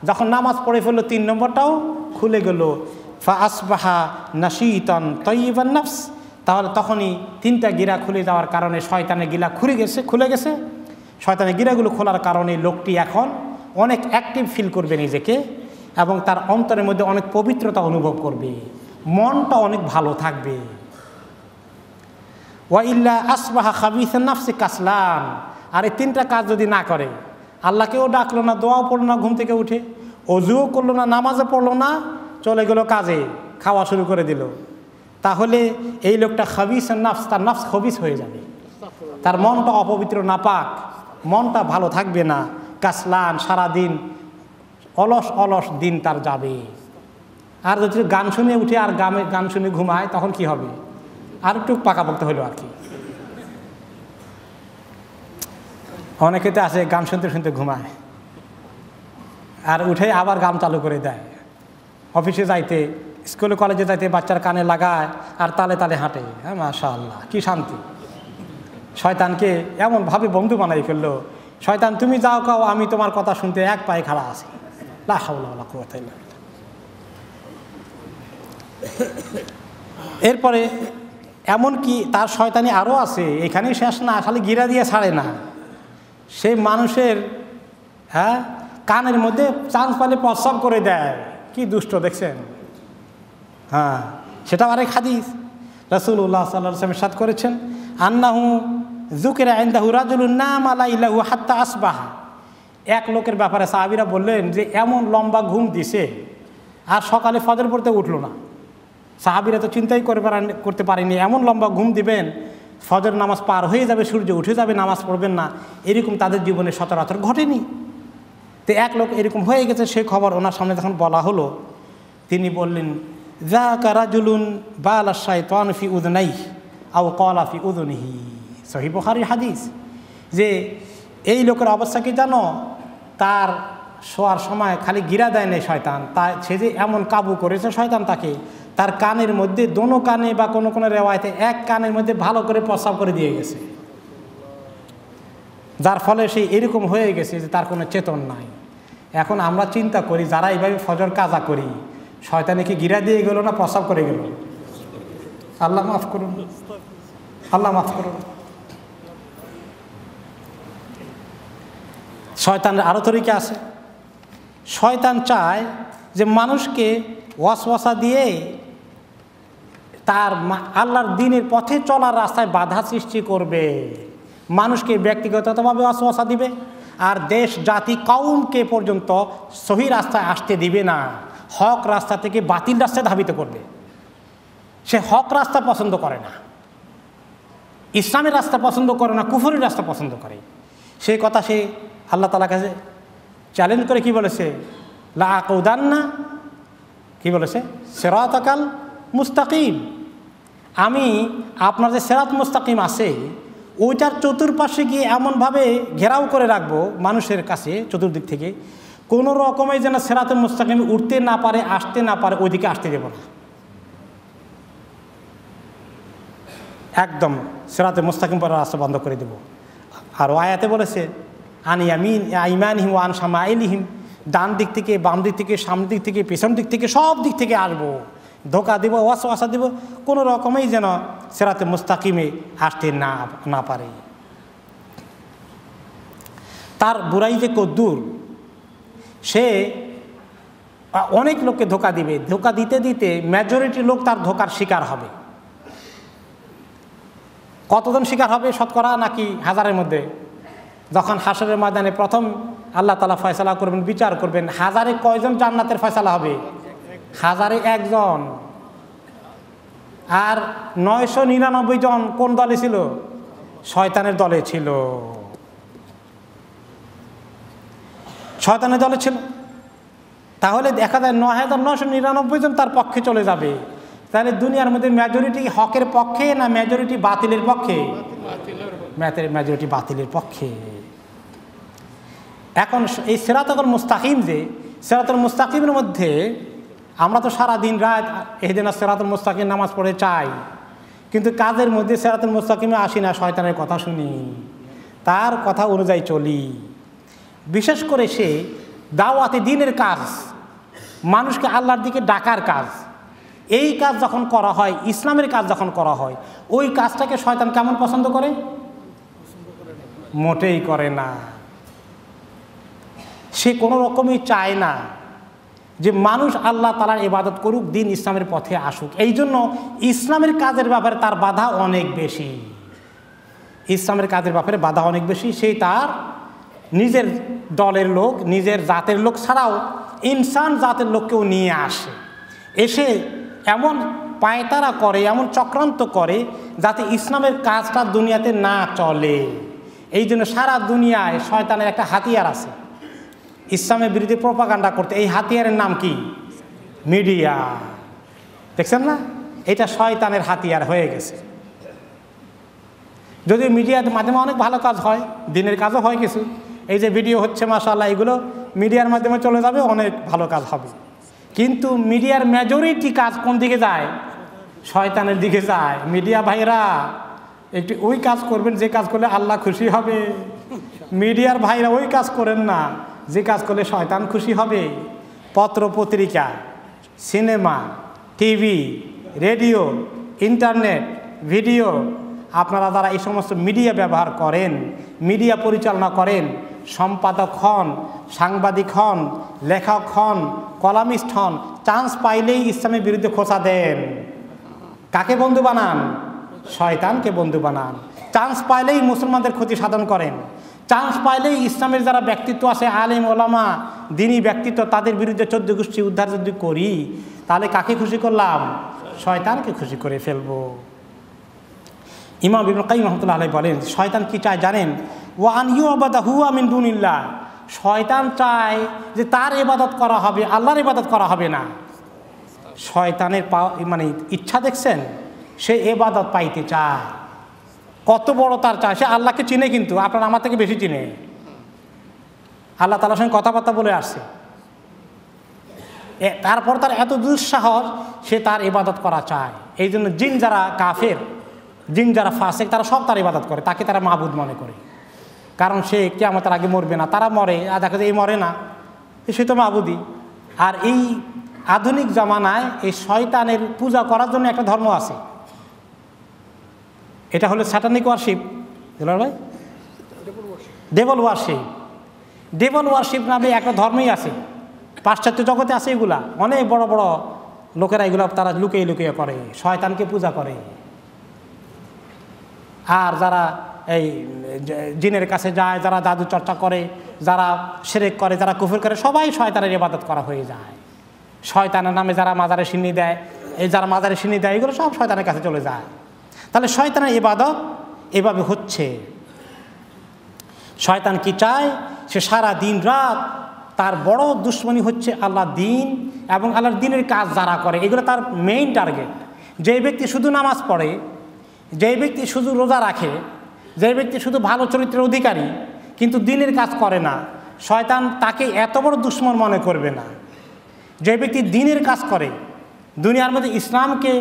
যখন নামাজ পড়ে ফেললো 3 নম্বরটাও খুলে গেল। ফা আসবাহা নাশীতান তাইয়িবান নাফস, তাহলে তখনই 3টা গিরা খুলে যাওয়ার কারণে শয়তানের গিরা খুলে গেছে। শয়তানের গিরাগুলো খোলার কারণে লোকটি এখন অনেক অ্যাক্টিভ ফিল করবে নিজেকে, এবং তার অন্তরের মধ্যে অনেক পবিত্রতা অনুভব করবে, মনটা অনেক ভালো থাকবে। ওয়া ইল্লা আসবাহা খাবিসান নাফসি কাসলান, আর এই 3টা কাজ যদি না করে, আল্লাহকেও ডাকলো না, দোয়াও পড়লো না, ঘুম থেকে উঠে অজুও করলো না, নামাজও পড়লো না, চলে গেল কাজে, খাওয়া শুরু করে দিল, তাহলে এই লোকটা খাবিসান নাফস, তার নাফস খবিস হয়ে যাবে, তার মনটা অপবিত্র নাপাক, মনটা ভালো থাকবে না। কাসলান, সারাদিন অলস অলস দিন তার যাবে। আর যদি গান শুনে উঠে আর গান শুনে ঘুমায়, তখন কি হবে? আর একটু পাকাপোক্ত হইল আর কি। অনেকে তো আছে গান শুনতে শুনতে ঘুমায়, আর উঠে আবার গান চালু করে দেয়। অফিসে যাইতে, স্কুলে কলেজে যাইতে বাচ্চার কানে লাগায় আর তালে তালে হাঁটে। হ্যাঁ, মাশাআল্লাহ, কি শান্তি। শয়তানকে এমনভাবে বন্ধু বানাই ফেললো। শয়তান, তুমি যাও কাও, আমি তোমার কথা শুনতে এক পায়ে খাড়া আছি। লা হাওলা ওয়ালা কুওয়াতা ইল্লা বিল্লাহ। এরপরে এমন কি তার শয়তানি আরও আছে, এখানেই শেষ না, খালি গিরা দিয়ে ছাড়ে না। সে মানুষের কানের মধ্যে চান্স পালে প্রস্রাব করে দেয়। কি দুষ্ট দেখছেন? হ্যাঁ, সেটাও আরেক হাদিস রাসূলুল্লাহ সাল্লাল্লাহু আলাইহি ওয়াসাল্লাম ইরশাদ করেছেন, আন্নাহু যুকিরা ইনদাহু রাজুলুন নামা লাইলাহু হাত্তা আসবাহা। এক লোকের ব্যাপারে সাহাবীরা বললেন যে এমন লম্বা ঘুম দিছে আর সকালে ফজর পড়তে উঠলো না। সাহাবীরা তো চিন্তাই করতে পারেনি এমন লম্বা ঘুম দিবেন, ফজর নামাজ পার হয়ে যাবে, সূর্য উঠে যাবে, নামাজ পড়বেন না, এরকম তাদের জীবনে সচরাচর ঘটেনি। তো এক লোক এরকম হয়ে গেছে, সে খবর ওনার সামনে যখন বলা হলো, তিনি বললেন, যাকা রাজুলুন বালা শাইতান ফি উযুনাইহি আও ক্বালা ফি উযুনিহি। সহিহ বুখারীর হাদিস, যে এই লোকের অবস্থা কি জানো? তার শোয়ার সময় খালি গিরা দেয় নাই শয়তান, সে যে এমন কাবু করেছে শয়তান তাকে, তার কানের মধ্যে দোনো কানে বা কোনো কোনো রেওয়ায়তে এক কানের মধ্যে ভালো করে প্রস্রাব করে দিয়ে গেছে, যার ফলে সে এরকম হয়ে গেছে যে তার কোনো চেতন নাই। এখন আমরা চিন্তা করি, যারা এইভাবে ফজর কাজা করি, শয়তানে কি গিরা দিয়ে গেল না প্রস্রাব করে গেল? আল্লাহ মাফ করুন, আল্লাহ মাফ করুন। শয়তানের আরও তরিকা আছে। শয়তান চায় যে মানুষকে ওয়াসওয়াসা দিয়ে তার আল্লাহর দ্বীনের পথে চলার রাস্তায় বাধা সৃষ্টি করবে, মানুষকে ব্যক্তিগতভাবে ওয়াসওয়াসা দিবে, আর দেশ জাতি কওমকে পর্যন্ত সহি রাস্তায় আসতে দিবে না, হক রাস্তা থেকে বাতিল রাস্তায় ধাবিত করবে। সে হক রাস্তা পছন্দ করে না, ইসলামের রাস্তা পছন্দ করে না, কুফরের রাস্তা পছন্দ করে। সেই কথা সে আল্লাহ তাআলার কাছে চ্যালেঞ্জ করে কি বলেছে? লা আকুদান্না, কি বলেছে? সিরাতাকাল মুস্তাকিম। আমি আপনার যে সিরাত মুস্তাকিম আছে, ওইটার চতুর্পাশে গিয়ে এমনভাবে ঘেরাও করে রাখবো মানুষের কাছে চতুর্দিক থেকে, কোনো রকমে যেন সিরাতে মুস্তাকিম উঠতে না পারে, আসতে না পারে, ওইদিকে আসতে দেব না। একদম সিরাতে মুস্তাকিম পরে রাস্তা বন্ধ করে দেব। আর আয়াতে বলেছে, আন ইয়ামিন আইমানিহিম ওয়া আন শামাইলিহিম, ডান দিক থেকে, বাম দিক থেকে, সামনের দিক থেকে, পেছন দিক থেকে, সব দিক থেকে আসবো, ধোকা দিব, ওয়াসওয়াসা দিব, কোনো রকমেই যেন সিরাতে মুস্তাকিমে আসতে না পারে। তার বুড়াই যে কদ্দুর, সে অনেক লোককে ধোকা দিবে, ধোকা দিতে দিতে মেজরিটি লোক তার ধোকার শিকার হবে। কতজন শিকার হবে শতকরা নাকি হাজারের মধ্যে? যখন হাসরের ময়দানে প্রথম আল্লাহ তাআলা ফয়সালা করবেন, বিচার করবেন, হাজারে কয়জন জান্নাতের ফয়সালা হবে? হাজারে একজন। আর 999 জন কোন দলে ছিল? শয়তানের দলে ছিল, শয়তানের দলে ছিল। তাহলে দেখা যায় 9999 জন তার পক্ষে চলে যাবে। তাহলে দুনিয়ার মধ্যে মেজরিটি হকের পক্ষে না মেজরিটি বাতিলের পক্ষে? মেজরিটি বাতিলের পক্ষে। এখন এই সিরাতুল মুস্তাকিম, যে সিরাতুল মুস্তাকিমের মধ্যে আমরা তো সারা দিন রাত ইহদিনাস সিরাতুল মুস্তাকিম নামাজ পড়ে চাই, কিন্তু কাজের মধ্যে সিরাতুল মুস্তাকিমে আসি না, শয়তানের কথা শুনি, তার কথা অনুযায়ী চলি। বিশেষ করে সে দাওয়াতে দ্বীনের কাজ, মানুষকে আল্লাহর দিকে ডাকার কাজ, এই কাজ যখন করা হয়, ইসলামের কাজ যখন করা হয়, ওই কাজটাকে শয়তান কেমন পছন্দ করে? মোটেই করে না। সে কোনো রকমই চায় না যে মানুষ আল্লাহ তাআলার ইবাদত করুক, দিন ইসলামের পথে আসুক। এই জন্য ইসলামের কাজের ব্যাপারে তার বাধা অনেক বেশি, ইসলামের কাজের ব্যাপারে বাধা অনেক বেশি। সেই তার নিজের দলের লোক, নিজের জাতের লোক ছাড়াও ইনসান জাতের লোককেও নিয়ে আসে, এসে এমন পায়তারা করে, এমন চক্রান্ত করে যাতে ইসলামের কাজটা দুনিয়াতে না চলে। এই জন্য সারা দুনিয়ায় শয়তানের একটা হাতিয়ার আছে ইসলামের বিরুদ্ধে প্রোপাগান্ডা করতে। এই হাতিয়ারের নাম কি? মিডিয়া। দেখছেন না, এটা শয়তানের হাতিয়ার হয়ে গেছে। যদিও মিডিয়ার মাধ্যমে অনেক ভালো কাজ হয়, দিনের কাজও হয় কিছু। এই যে ভিডিও হচ্ছে মাশাআল্লাহ, এগুলো মিডিয়ার মাধ্যমে চলে যাবে, অনেক ভালো কাজ হবে। কিন্তু মিডিয়ার মেজরিটি কাজ কোন দিকে যায়? শয়তানের দিকে যায়। মিডিয়া ভাইরা একটু ওই কাজ করবেন যে কাজ করলে আল্লাহ খুশি হবে। মিডিয়ার ভাইরা ওই কাজ করেন না যে কাজ করলে শয়তান খুশি হবে। পত্র পত্রিকা, cinema, TV, radio, internet, video, আপনারা যারা এই সমস্ত মিডিয়া ব্যবহার করেন, মিডিয়া পরিচালনা করেন, সম্পাদক হন, সাংবাদিক হন, লেখক হন, কলামিস্ট হন, চান্স পাইলেই ইসলামের বিরুদ্ধে খোঁচা দেন। কাকে বন্ধু বানান? শয়তানকে বন্ধু বানান। চান্স পাইলেই মুসলমানদের ক্ষতি সাধন করেন। চান্স পাইলেই ইসলামের যারা ব্যক্তিত্ব আছে, আলেম ওলামা, দিনী ব্যক্তিত্ব, তাদের বিরুদ্ধে 14 গোষ্ঠী উদ্ধার যদি করি, তাহলে কাকে খুশি করলাম? শয়তানকে খুশি করে ফেলবো। ইমাম ইবনে কাইয়িম রাহমাতুল্লাহি আলাইহি বলেন, শয়তান কি চায় জানেন? ওয়া আন ইউবাদা হুয়া মিন দুনিল্লাহ। শয়তান চায় যে তার ইবাদত করা হবে, আল্লাহর ইবাদত করা হবে না। শয়তানের মানে ইচ্ছা দেখছেন, সে ইবাদত পাইতে চায়। কত বড় তার চায়! সে আল্লাহকে চিনে, কিন্তু আপনার আমার থেকে বেশি চিনে। আল্লাহ তাআলার সঙ্গে কথাবার্তা বলে আসছে, তারপর তার এত দুঃসাহস, সে তার ইবাদত করা চায়। এই জন্য জিন যারা কাফের, জিন যারা ফাসেক, তারা সব তার ইবাদত করে, তাকে তারা মাবুদ মনে করে। কারণ সে কিয়ামতের আগে মরবে না, তারা মরে, আর দেখা যায় এই মরে না, সে তো মাবুদি। আর এই আধুনিক জামানায় এই শয়তানের পূজা করার জন্য একটা ধর্ম আছে, এটা হলো স্যাটানিক ওয়ারশিপ। ভাই, ডেভল ওয়ারশিপ। ডেভল ওয়ারশিপ নামে একটা ধর্মই আছে, পাশ্চাত্য জগতে আছে। এগুলা অনেক বড় বড় লোকেরা এগুলো তারা লুকিয়ে লুকিয়ে করে, শয়তানকে পূজা করে। আর যারা এই জিনের কাছে যায়, যারা জাদু চর্চা করে, যারা শিরক করে, যারা কুফর করে, সবাই শয়তানের ইবাদত করা হয়ে যায়। শয়তানের নামে যারা মাজারে সিন্নি দেয়, এই যারা মাজারে সিন্নি দেয়, এগুলো সব শয়তানের কাছে চলে যায়। তাহলে শয়তানের ইবাদত এভাবে হচ্ছে। শয়তান কি চায়? সে সারা দিন রাত তার বড় দুশ্মনী হচ্ছে আল্লাহর দিন এবং আল্লাহর দিনের কাজ যারা করে, এগুলো তার মেইন টার্গেট। যে ব্যক্তি শুধু নামাজ পড়ে, যে ব্যক্তি শুধু রোজা রাখে, যে ব্যক্তি শুধু ভালো চরিত্রের অধিকারী কিন্তু দিনের কাজ করে না, শয়তান তাকে এত বড় দুশ্মন মনে করবে না। যে ব্যক্তি দিনের কাজ করে, দুনিয়ার মধ্যে ইসলামকে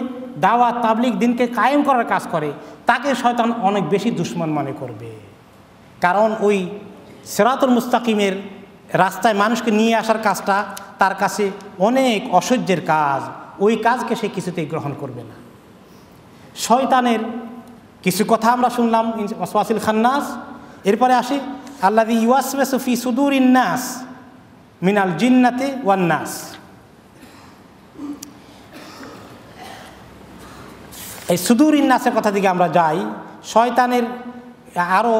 দাওয়াত তাবলিগ দিনকে কায়েম করার কাজ করে, তাকে শয়তান অনেক বেশি দুশ্মন মনে করবে। কারণ ওই সিরাতুল মুস্তাকিমের রাস্তায় মানুষকে নিয়ে আসার কাজটা তার কাছে অনেক অসহ্যের কাজ, ওই কাজকে সে কিছুতেই গ্রহণ করবে না। শয়তানের কিছু কথা আমরা শুনলাম, ওয়াসওয়াসিল খান্নাস। এরপরে আসি আল্লাযী ইউওয়াসওয়িসু ফি সুদুরিন নাস মিনাল জিন্নাতি ওয়ান নাস। এই সুদুরিন নাসের কথা দিকে আমরা যাই। শয়তানের আরও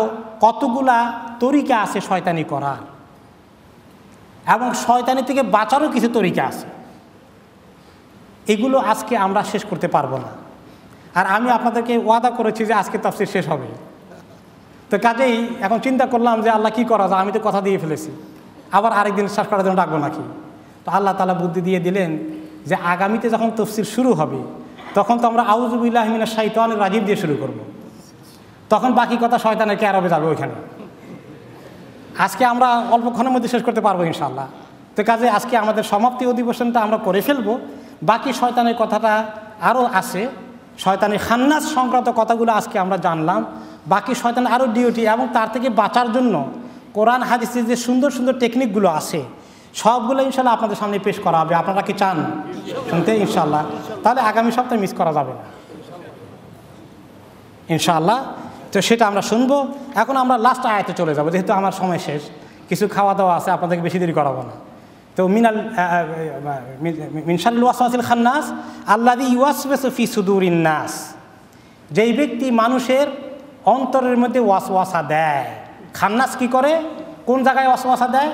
কতগুলা তরিকা আছে শয়তানি করার, এবং শয়তানি থেকে বাঁচারও কিছু তরিকা আছে। এগুলো আজকে আমরা শেষ করতে পারবো না। আর আমি আপনাদেরকে ওয়াদা করেছি যে আজকে তাফসীর শেষ হবে। তো কাজেই এখন চিন্তা করলাম যে আল্লাহ কি করা যায়, আমি তো কথা দিয়ে ফেলেছি, আবার আরেকদিন শেষ করার জন্য ডাকবো নাকি। তো আল্লাহ তাআলা বুদ্ধি দিয়ে দিলেন যে আগামীতে যখন তাফসীর শুরু হবে তখন তো আমরা আউযু বিল্লাহি মিনাশ শাইতানির রাজিম দিয়ে শুরু করব। তখন বাকি কথা শয়তানের ক্যারবে যাবে ওইখানে। আজকে আমরা অল্পক্ষণের মধ্যে শেষ করতে পারবো ইনশাআল্লাহ। তো কাজে আজকে আমাদের সমাপ্তি অধিবেশনটা আমরা করে ফেলবো। বাকি শয়তানের কথাটা আরও আছে, শয়তানি খান্নাস সংক্রান্ত কথাগুলো আজকে আমরা জানলাম। বাকি শয়তানের আরও ডিউটি এবং তার থেকে বাঁচার জন্য কোরআন হাদিসের যে সুন্দর সুন্দর টেকনিকগুলো আছে সবগুলো ইনশাআল্লাহ আপনাদের সামনে পেশ করা হবে। আপনারা কি চান শুনতে? ইনশাআল্লাহ। তাহলে আগামী সপ্তাহে মিস করা যাবে না ইনশাআল্লাহ। তো সেটা আমরা শুনবো। এখন আমরা লাস্ট আয়াতে চলে যাব, যেহেতু আমার সময় শেষ, কিছু খাওয়া দাওয়া আছে, আপনাদেরকে বেশি দেরি করাবো না। তো মিন শাররিল ওয়াসওয়াসিল খান্নাস আল্লাযী ইউওয়াসওয়িসু ফি সুদুরিন নাস, যেই ব্যক্তি মানুষের অন্তরের মধ্যে ওয়াসওয়াসা দেয়। খান্নাস কি করে? কোন জায়গায় ওয়াসওয়াসা দেয়?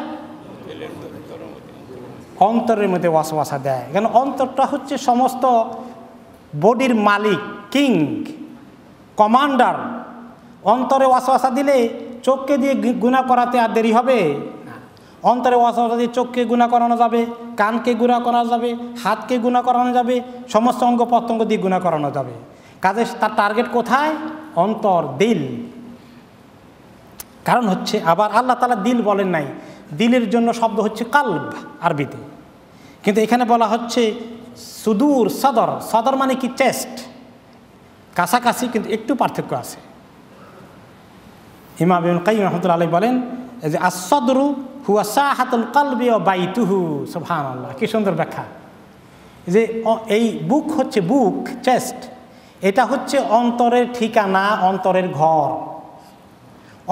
অন্তরের মধ্যে ওয়াসওয়াসা দেয়। কারণ অন্তরটা হচ্ছে সমস্ত বডির মালিক, কিং, কমান্ডার। অন্তরে ওয়াসওয়াসা দিলে চোখকে দিয়ে গুনাহ করাতে আর দেরি হবে না। অন্তরে ওয়াসওয়াসা দিয়ে চোখকে গুনাহ করানো যাবে, কানকে গুনাহ করানো যাবে, হাতকে গুনাহ করানো যাবে, সমস্ত অঙ্গ প্রত্যঙ্গ দিয়ে গুনাহ করানো যাবে। কাজে তার টার্গেট কোথায়? অন্তর, দিল। কারণ হচ্ছে আবার আল্লাহ তাআলা দিল বলেন নাই, দিলের জন্য শব্দ হচ্ছে কালব আরবিতে, কিন্তু এখানে বলা হচ্ছে সুদূর, সদর। সদর মানে কি? চেস্ট। কাছাকাছি, কিন্তু একটু পার্থক্য আছে। ইমাম ইবনে কাইয়্যিম রাহমাতুল্লাহি আলাইহি বলেন যে আস-সদরু হুয়া সাহাতুল কলবি ওয়া বাইতুহু। সুবহানাল্লাহ, কি সুন্দর ব্যাখ্যা। যে এই বুক হচ্ছে, বুক, চেস্ট, এটা হচ্ছে অন্তরের ঠিকানা, অন্তরের ঘর।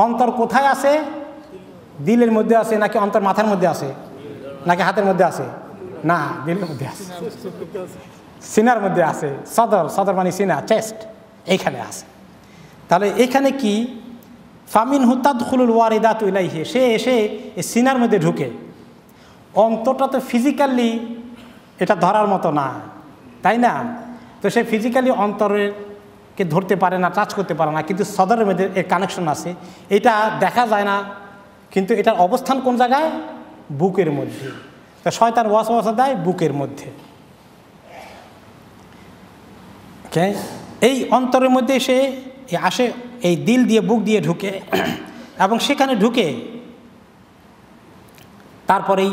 অন্তর কোথায় আছে? দিলের মধ্যে আছে নাকি অন্তর মাথার মধ্যে আছে নাকি হাতের মধ্যে আছে? না, দিলের মধ্যে আছে, সিনার মধ্যে আছে। সদর, সদর মানে সিনা, চেস্ট, এইখানে আছে। তাহলে এখানে কি? ফামিনহু তাদখুলুল ওয়ারিদাতু ইলাইহি, সে এসে এই সিনার মধ্যে ঢুকে। অন্তরটা তো ফিজিক্যালি এটা ধরার মতো না, তাই না? তো সে ফিজিক্যালি অন্তরকে ধরতে পারে না, টাচ করতে পারে না, কিন্তু সদরের মধ্যে এর কানেকশন আছে। এটা দেখা যায় না, কিন্তু এটার অবস্থান কোন জায়গায়? বুকের মধ্যে। তা শয়তান ওয়াসওয়াসা দেয় বুকের মধ্যে। ওকে, এই অন্তরের মধ্যে সে আসে, এই দিল দিয়ে, বুক দিয়ে ঢুকে, এবং সেখানে ঢুকে তারপরেই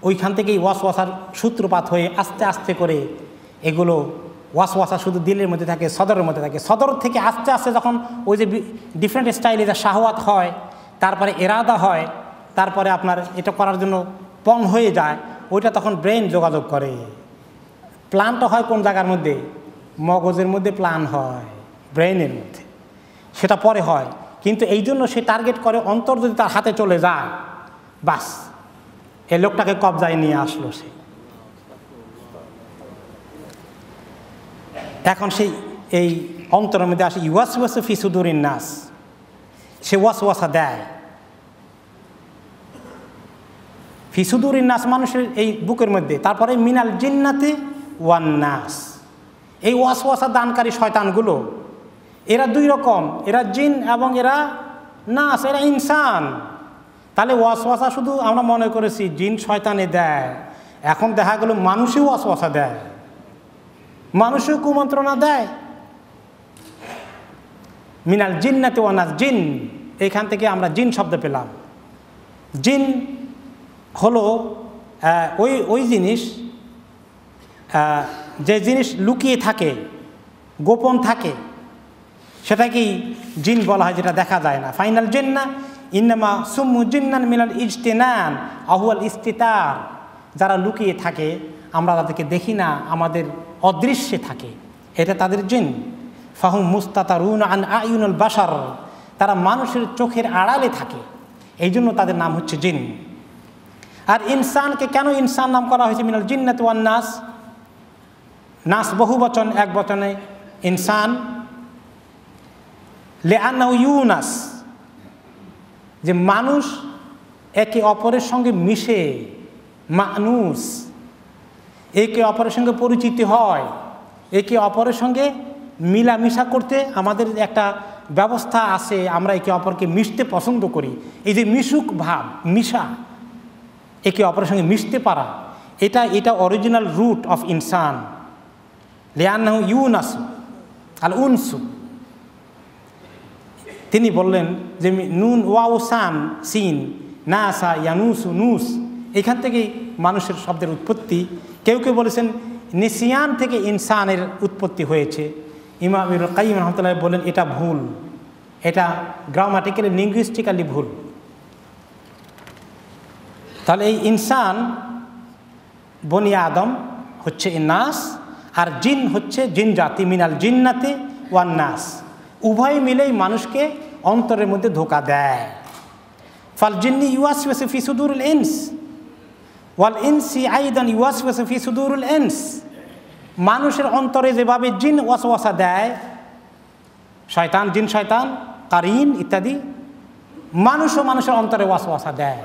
ওইখান থেকেই ওয়াসওয়াসার সূত্রপাত হয়ে আস্তে আস্তে করে এগুলো ওয়াসওয়াসা শুধু দিলের মধ্যে থাকে, সদরের মধ্যে থাকে। সদর থেকে আস্তে আস্তে যখন ওই যে ডিফারেন্ট স্টাইলে যা শাহওয়াত হয়, তারপরে এরাদা হয়, তারপরে আপনার এটা করার জন্য পং হয়ে যায়, ওইটা তখন ব্রেন যোগাযোগ করে। প্ল্যানটা হয় কোন জায়গার মধ্যে? মগজের মধ্যে প্ল্যান হয়, ব্রেনের মধ্যে, সেটা পরে হয়। কিন্তু এই জন্য সে টার্গেট করে অন্তর যদি তার হাতে চলে যায়, বাস এই লোকটাকে কবজায় নিয়ে আসলো সে। এখন সেই এই অন্তরের মধ্যে আসে ইউওয়াসওয়িসু ফি সুদুরিন নাস, সে ওয়াসওয়াসা দেয়। ফি সুদুরিন নাস মানুষের এই বুকের মধ্যে। তারপরে মিনাল জিন্নাতি ওয়ান নাস, এই ওয়াসওয়াসা দানকারী শয়তানগুলো এরা দুই রকম, এরা জিন এবং এরা নাস, এরা ইনসান। তাহলে ওয়াসওয়াসা শুধু আমরা মনে করেছি জিন শয়তানে দেয়, এখন দেখা গেল মানুষেও ওয়াসওয়াসা দেয়, মানুষেও কুমন্ত্রণা দেয়। মিনাল জিন্নাতি ওয়ান নাস, জিন, এইখান থেকে আমরা জিন শব্দ পেলাম। জিন হলো ওই জিনিস, যে জিনিস লুকিয়ে থাকে, গোপন থাকে, সেটাকেই জিন বলা হয়, যেটা দেখা যায় না। ফাইনাল জিন্না ইন্নামা সুম্মু জিন্নান মিনাল ইজতিনান আহুয়াল ইস্তিতার, যারা লুকিয়ে থাকে, আমরা তাদেরকে দেখি না, আমাদের অদৃশ্যে থাকে, এটা তাদের জিন। ফাহুম মুস্তাতারুন আন আয়ুনুল বাশার, তারা মানুষের চোখের আড়ালে থাকে, এই জন্য তাদের নাম হচ্ছে জিন। আর ইনসানকে কেন ইনসান নাম করা হয়েছে? মিনাল জিন্নাতি ওয়ান নাস, নাস বহু বচন, এক বচনে ইনসান। লিআন্নাহু ইউনাস, যে মানুষ একে অপরের সঙ্গে মিশে, মানুষ একে অপরের সঙ্গে পরিচিত হয়, একে অপরের সঙ্গে মিলামিশা করতে আমাদের একটা ব্যবস্থা আছে, আমরা একে অপরকে মিশতে পছন্দ করি। এই যে মিশুক ভাব, মিশা, একে অপরের সঙ্গে মিশতে পারা, এটা অরিজিনাল রুট অফ ইনসান। লিআন্নাহু ইউনাসু আল উনসু। তিনি বললেন যে নুন ওয়াও সান সিন নাসা ইয়ানুসু নুস, এখান থেকেই মানুষের শব্দের উৎপত্তি। কেউ কেউ বলেছেন নিসিয়ান থেকে ইনসানের উৎপত্তি হয়েছে। ইমাম ইবনুল কাইয়িম রাহমাতুল্লাহ বলেন এটা ভুল, এটা গ্রামাটিক্যালি লিঙ্গুইস্টিক্যালি ভুল। তাহলে এই ইনসান বনি আদম হচ্ছে নাস, আর জিন হচ্ছে জিন জাতি, মিনাল জিন্নাতি ওয়ান নাস, উভয় মিলেই মানুষকে অন্তরের মধ্যে ধোঁকা দেয়। ফাল জিন্নি ইউওয়াসওয়াসু ফি সুদুরিল ইনস ওয়াল ইনসি আইদান ইউওয়াসওয়াসু ফি সুদুরিল ইনস। মানুষের অন্তরে যেভাবে জিন ওয়াসওয়াসা দেয়, শয়তান, জিন শয়তান, কারিন ইত্যাদি, মানুষও মানুষের অন্তরে ওয়াসওয়াসা দেয়।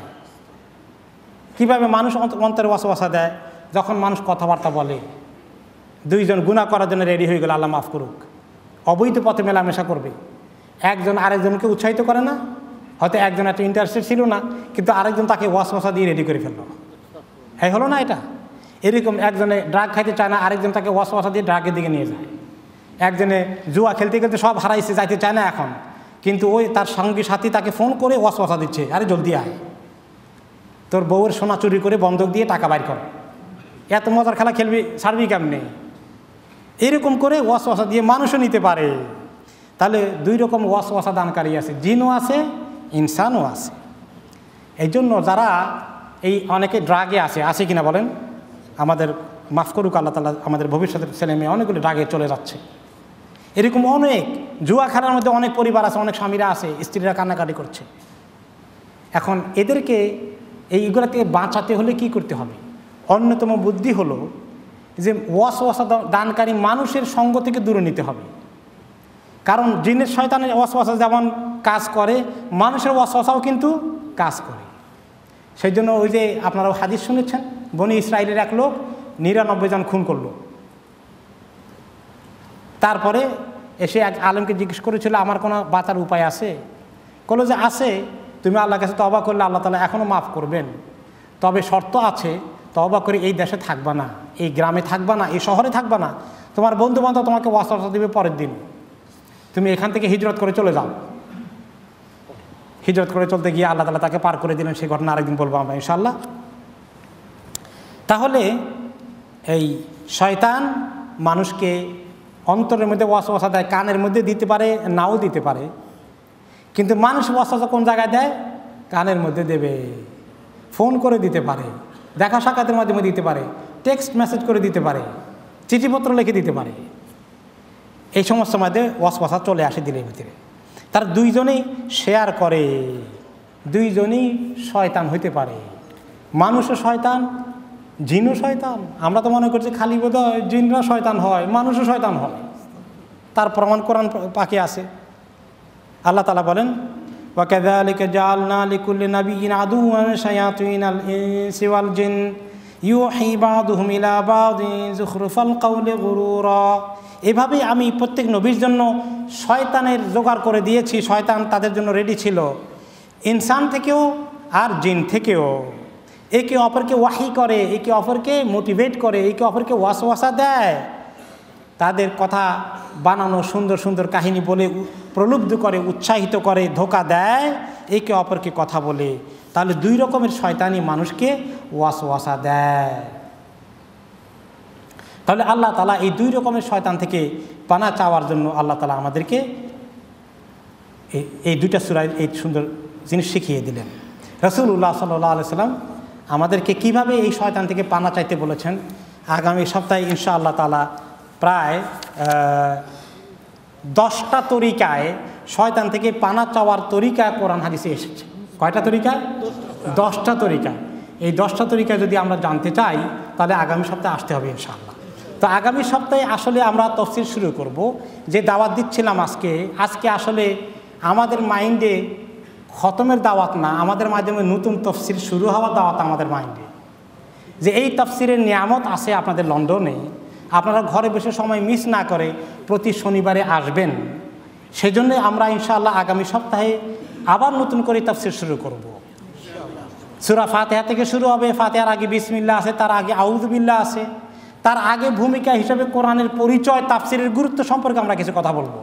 কীভাবে মানুষ অন্তরে ওয়াসওয়াসা দেয়? যখন মানুষ কথাবার্তা বলে, দুইজন গুনাহ করার জন্য রেডি হয়ে গেল, আল্লাহ মাফ করুক, অবৈধ পথে মেলামেশা করবে, একজন আরেকজনকে উৎসাহিত করে না? হয়তো একজন একটা ইন্টারেস্টেড ছিল না, কিন্তু আরেকজন তাকে ওয়াসওয়াসা দিয়ে রেডি করে ফেললো। এই হলো না এটা? এরকম একজনে ড্রাগ খাইতে চায় না, আরেকজন তাকে ওয়াসওয়াসা দিয়ে ড্রাগের দিকে নিয়ে যায়। একজনে জুয়া খেলতে খেলতে সব হারাইছে, যাইতে চায় না এখন, কিন্তু ওই তার সঙ্গী সাথী তাকে ফোন করে ওয়াসওয়াসা দিচ্ছে, আরে জলদি আয়, তোর বউয়ের সোনা চুরি করে বন্ধক দিয়ে টাকা বাইর কর, এত মজার খেলা খেলবি, ছাড়বি কেমনে? এরকম করে ওয়াসওয়াসা দিয়ে মানুষও নিতে পারে। তাহলে দুই রকম ওয়াসওয়াসা দানকারী আছে, জিনও আছে, ইনসানও আছে। এই জন্য যারা এই অনেকে ড্রাগে আছে কিনা বলেন? আমাদের মাফ করুক আল্লাহ তাআলা, আমাদের ভবিষ্যতের ছেলে মেয়ে অনেকগুলো ড্রাগে চলে যাচ্ছে। এরকম অনেক জুয়া খেলার মধ্যে অনেক পরিবার আছে, অনেক স্বামীরা আছে, স্ত্রীরা কান্নাকাটি করছে। এখন এদেরকে এইগুলো থেকে বাঁচাতে হলে কি করতে হবে? অন্যতম বুদ্ধি হলো যে ওয়াসওয়াসা দানকারী মানুষের সঙ্গ থেকে দূরে নিতে হবে। কারণ জিনের শয়তানের ওয়াসওয়াসা যেমন কাজ করে, মানুষের ওয়াসওয়াসাও কিন্তু কাজ করে। সেই জন্য ওই যে আপনারা হাদিস শুনেছেন, বনি ইসরাইলের এক লোক 99 জন খুন করলো। তারপরে এসে এক আলেমকে জিজ্ঞেস করেছিল, আমার কোনো বাঁচার উপায় আছে? বললো যে আছে, তুমি আল্লাহর কাছে তওবা করলে আল্লাহ তাআলা এখনও মাফ করবেন, তবে শর্ত আছে, তওবা করে এই দেশে থাকবা না, এই গ্রামে থাকবা না, এই শহরে থাকবা না, তোমার বন্ধু বান্ধব তোমাকে ওয়াসওয়াসা দিবে পরের দিন, তুমি এখান থেকে হিজরত করে চলে যাও। হিজরত করে চলতে গিয়ে আল্লাহ তাআলা তাকে পার করে দিলেন। সেই ঘটনা আরেকদিন বলবো আমরা ইনশাআল্লাহ। তাহলে এই শয়তান মানুষকে অন্তরের মধ্যে ওয়াসওয়াসা দেয়, কানের মধ্যে দিতে পারে, নাও দিতে পারে, কিন্তু মানুষ ওয়াসওয়াসা কোন জায়গায় দেয়? কানের মধ্যে দেবে, ফোন করে দিতে পারে, দেখা সাক্ষাতের মাধ্যমে দিতে পারে, টেক্সট মেসেজ করে দিতে পারে, চিঠিপত্র লিখে দিতে পারে। এই সমস্ত মধ্যে ওয়াসওয়াসা চলে আসে দিলের ভিতরে। তারা দুইজনেই শেয়ার করে, দুইজনই শয়তান হইতে পারে, মানুষও শয়তান, জিনও শয়তান। আমরা তো মনে করছি খালি বোধহয় জিনরা শয়তান হয়, মানুষও শয়তান হয়, তার প্রমাণ কোরআন পাকে আছে। আল্লাহ তাআলা বলেন, ওয়াকাযালিকা জাআলনা লিকুল্লি নাবিয়্যিন আদুওয়ান শায়াতিনাল ইনসি ওয়াল জিন ইউহি বা'দুহুম ইলা বা'দিন যুখরুফাল কাওলি গুরুরা। এভাবেই আমি প্রত্যেক নবীর জন্য শয়তানের জোগাড় করে দিয়েছি, শয়তান তাদের জন্য রেডি ছিল, ইনসান থেকেও আর জিন থেকেও। একে অপরকে ওয়াহি করে, একে অপরকে মোটিভেট করে, একে অপরকে ওয়াসওয়াসা দেয়, তাদের কথা বানানো সুন্দর সুন্দর কাহিনী বলে প্রলুব্ধ করে, উৎসাহিত করে, ধোঁকা দেয়, একে অপরকে কথা বলে। তাহলে দুই রকমের শয়তানি মানুষকে ওয়াসওয়াসা দেয়। তাহলে আল্লাহ তাআলা এই দুই রকমের শয়তান থেকে পানা চাওয়ার জন্য আল্লাহ তাআলা আমাদেরকে এই দুইটা সূরায় এই সুন্দর জিনিস শিখিয়ে দিলেন। রাসূলুল্লাহ সাল্লাল্লাহু আলাইহি সাল্লাম আমাদেরকে কিভাবে এই শয়তান থেকে পানা চাইতে বলেছেন। আগামী সপ্তাহে ইনশাআল্লাহ তাআলা প্রায় 10টা তরিকায় শয়তান থেকে পানা চাওয়ার তরিকা কোরআন হাদিসে এসেছে। কয়টা তরিকা? 10টা তরিকা। এই 10টা তরিকা যদি আমরা জানতে চাই তাহলে আগামী সপ্তাহে আসতে হবে ইনশাআল্লাহ। তো আগামী সপ্তাহে আসলে আমরা তাফসীর শুরু করব। যে দাওয়াত দিচ্ছিলাম আজকে আসলে আমাদের মাইন্ডে খতমের দাওয়াত না, আমাদের মাধ্যমে নতুন তাফসীর শুরু হওয়ার দাওয়াত আমাদের মাইন্ডে। যে এই তাফসীরের নিয়ামত আছে আপনাদের লন্ডনে, আপনারা ঘরে বসে সময় মিস না করে প্রতি শনিবারে আসবেন। সেজন্য আমরা ইনশাআল্লাহ আগামী সপ্তাহে আবার নতুন করে তাফসীর শুরু করব। সূরা ফাতিহা থেকে শুরু হবে। ফাতিহার আগে বিসমিল্লাহ আছে, তার আগে আউযু বিল্লাহ আছে, তার আগে ভূমিকা হিসেবে কোরআনের পরিচয়, তাফসীরের গুরুত্ব সম্পর্কে আমরা কিছু কথা বলবো।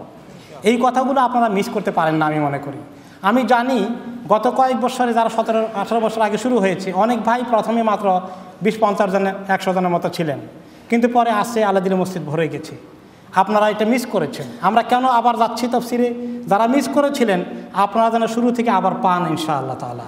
এই কথাগুলো আপনারা মিস করতে পারেন না আমি মনে করি। আমি জানি গত কয়েক বছরে যারা 17-18 বছর আগে শুরু হয়েছে, অনেক ভাই প্রথমে মাত্র 20-50 জনের 100 জনের মতো ছিলেন, কিন্তু পরে আসছে আলাদিন মসজিদ ভরে গেছে। আপনারা এটা মিস করেছেন। আমরা কেন আবার যাচ্ছি তাফসীরে? যারা মিস করেছিলেন আপনারা যেন শুরু থেকে আবার পান ইনশাআল্লাহ তাআলা।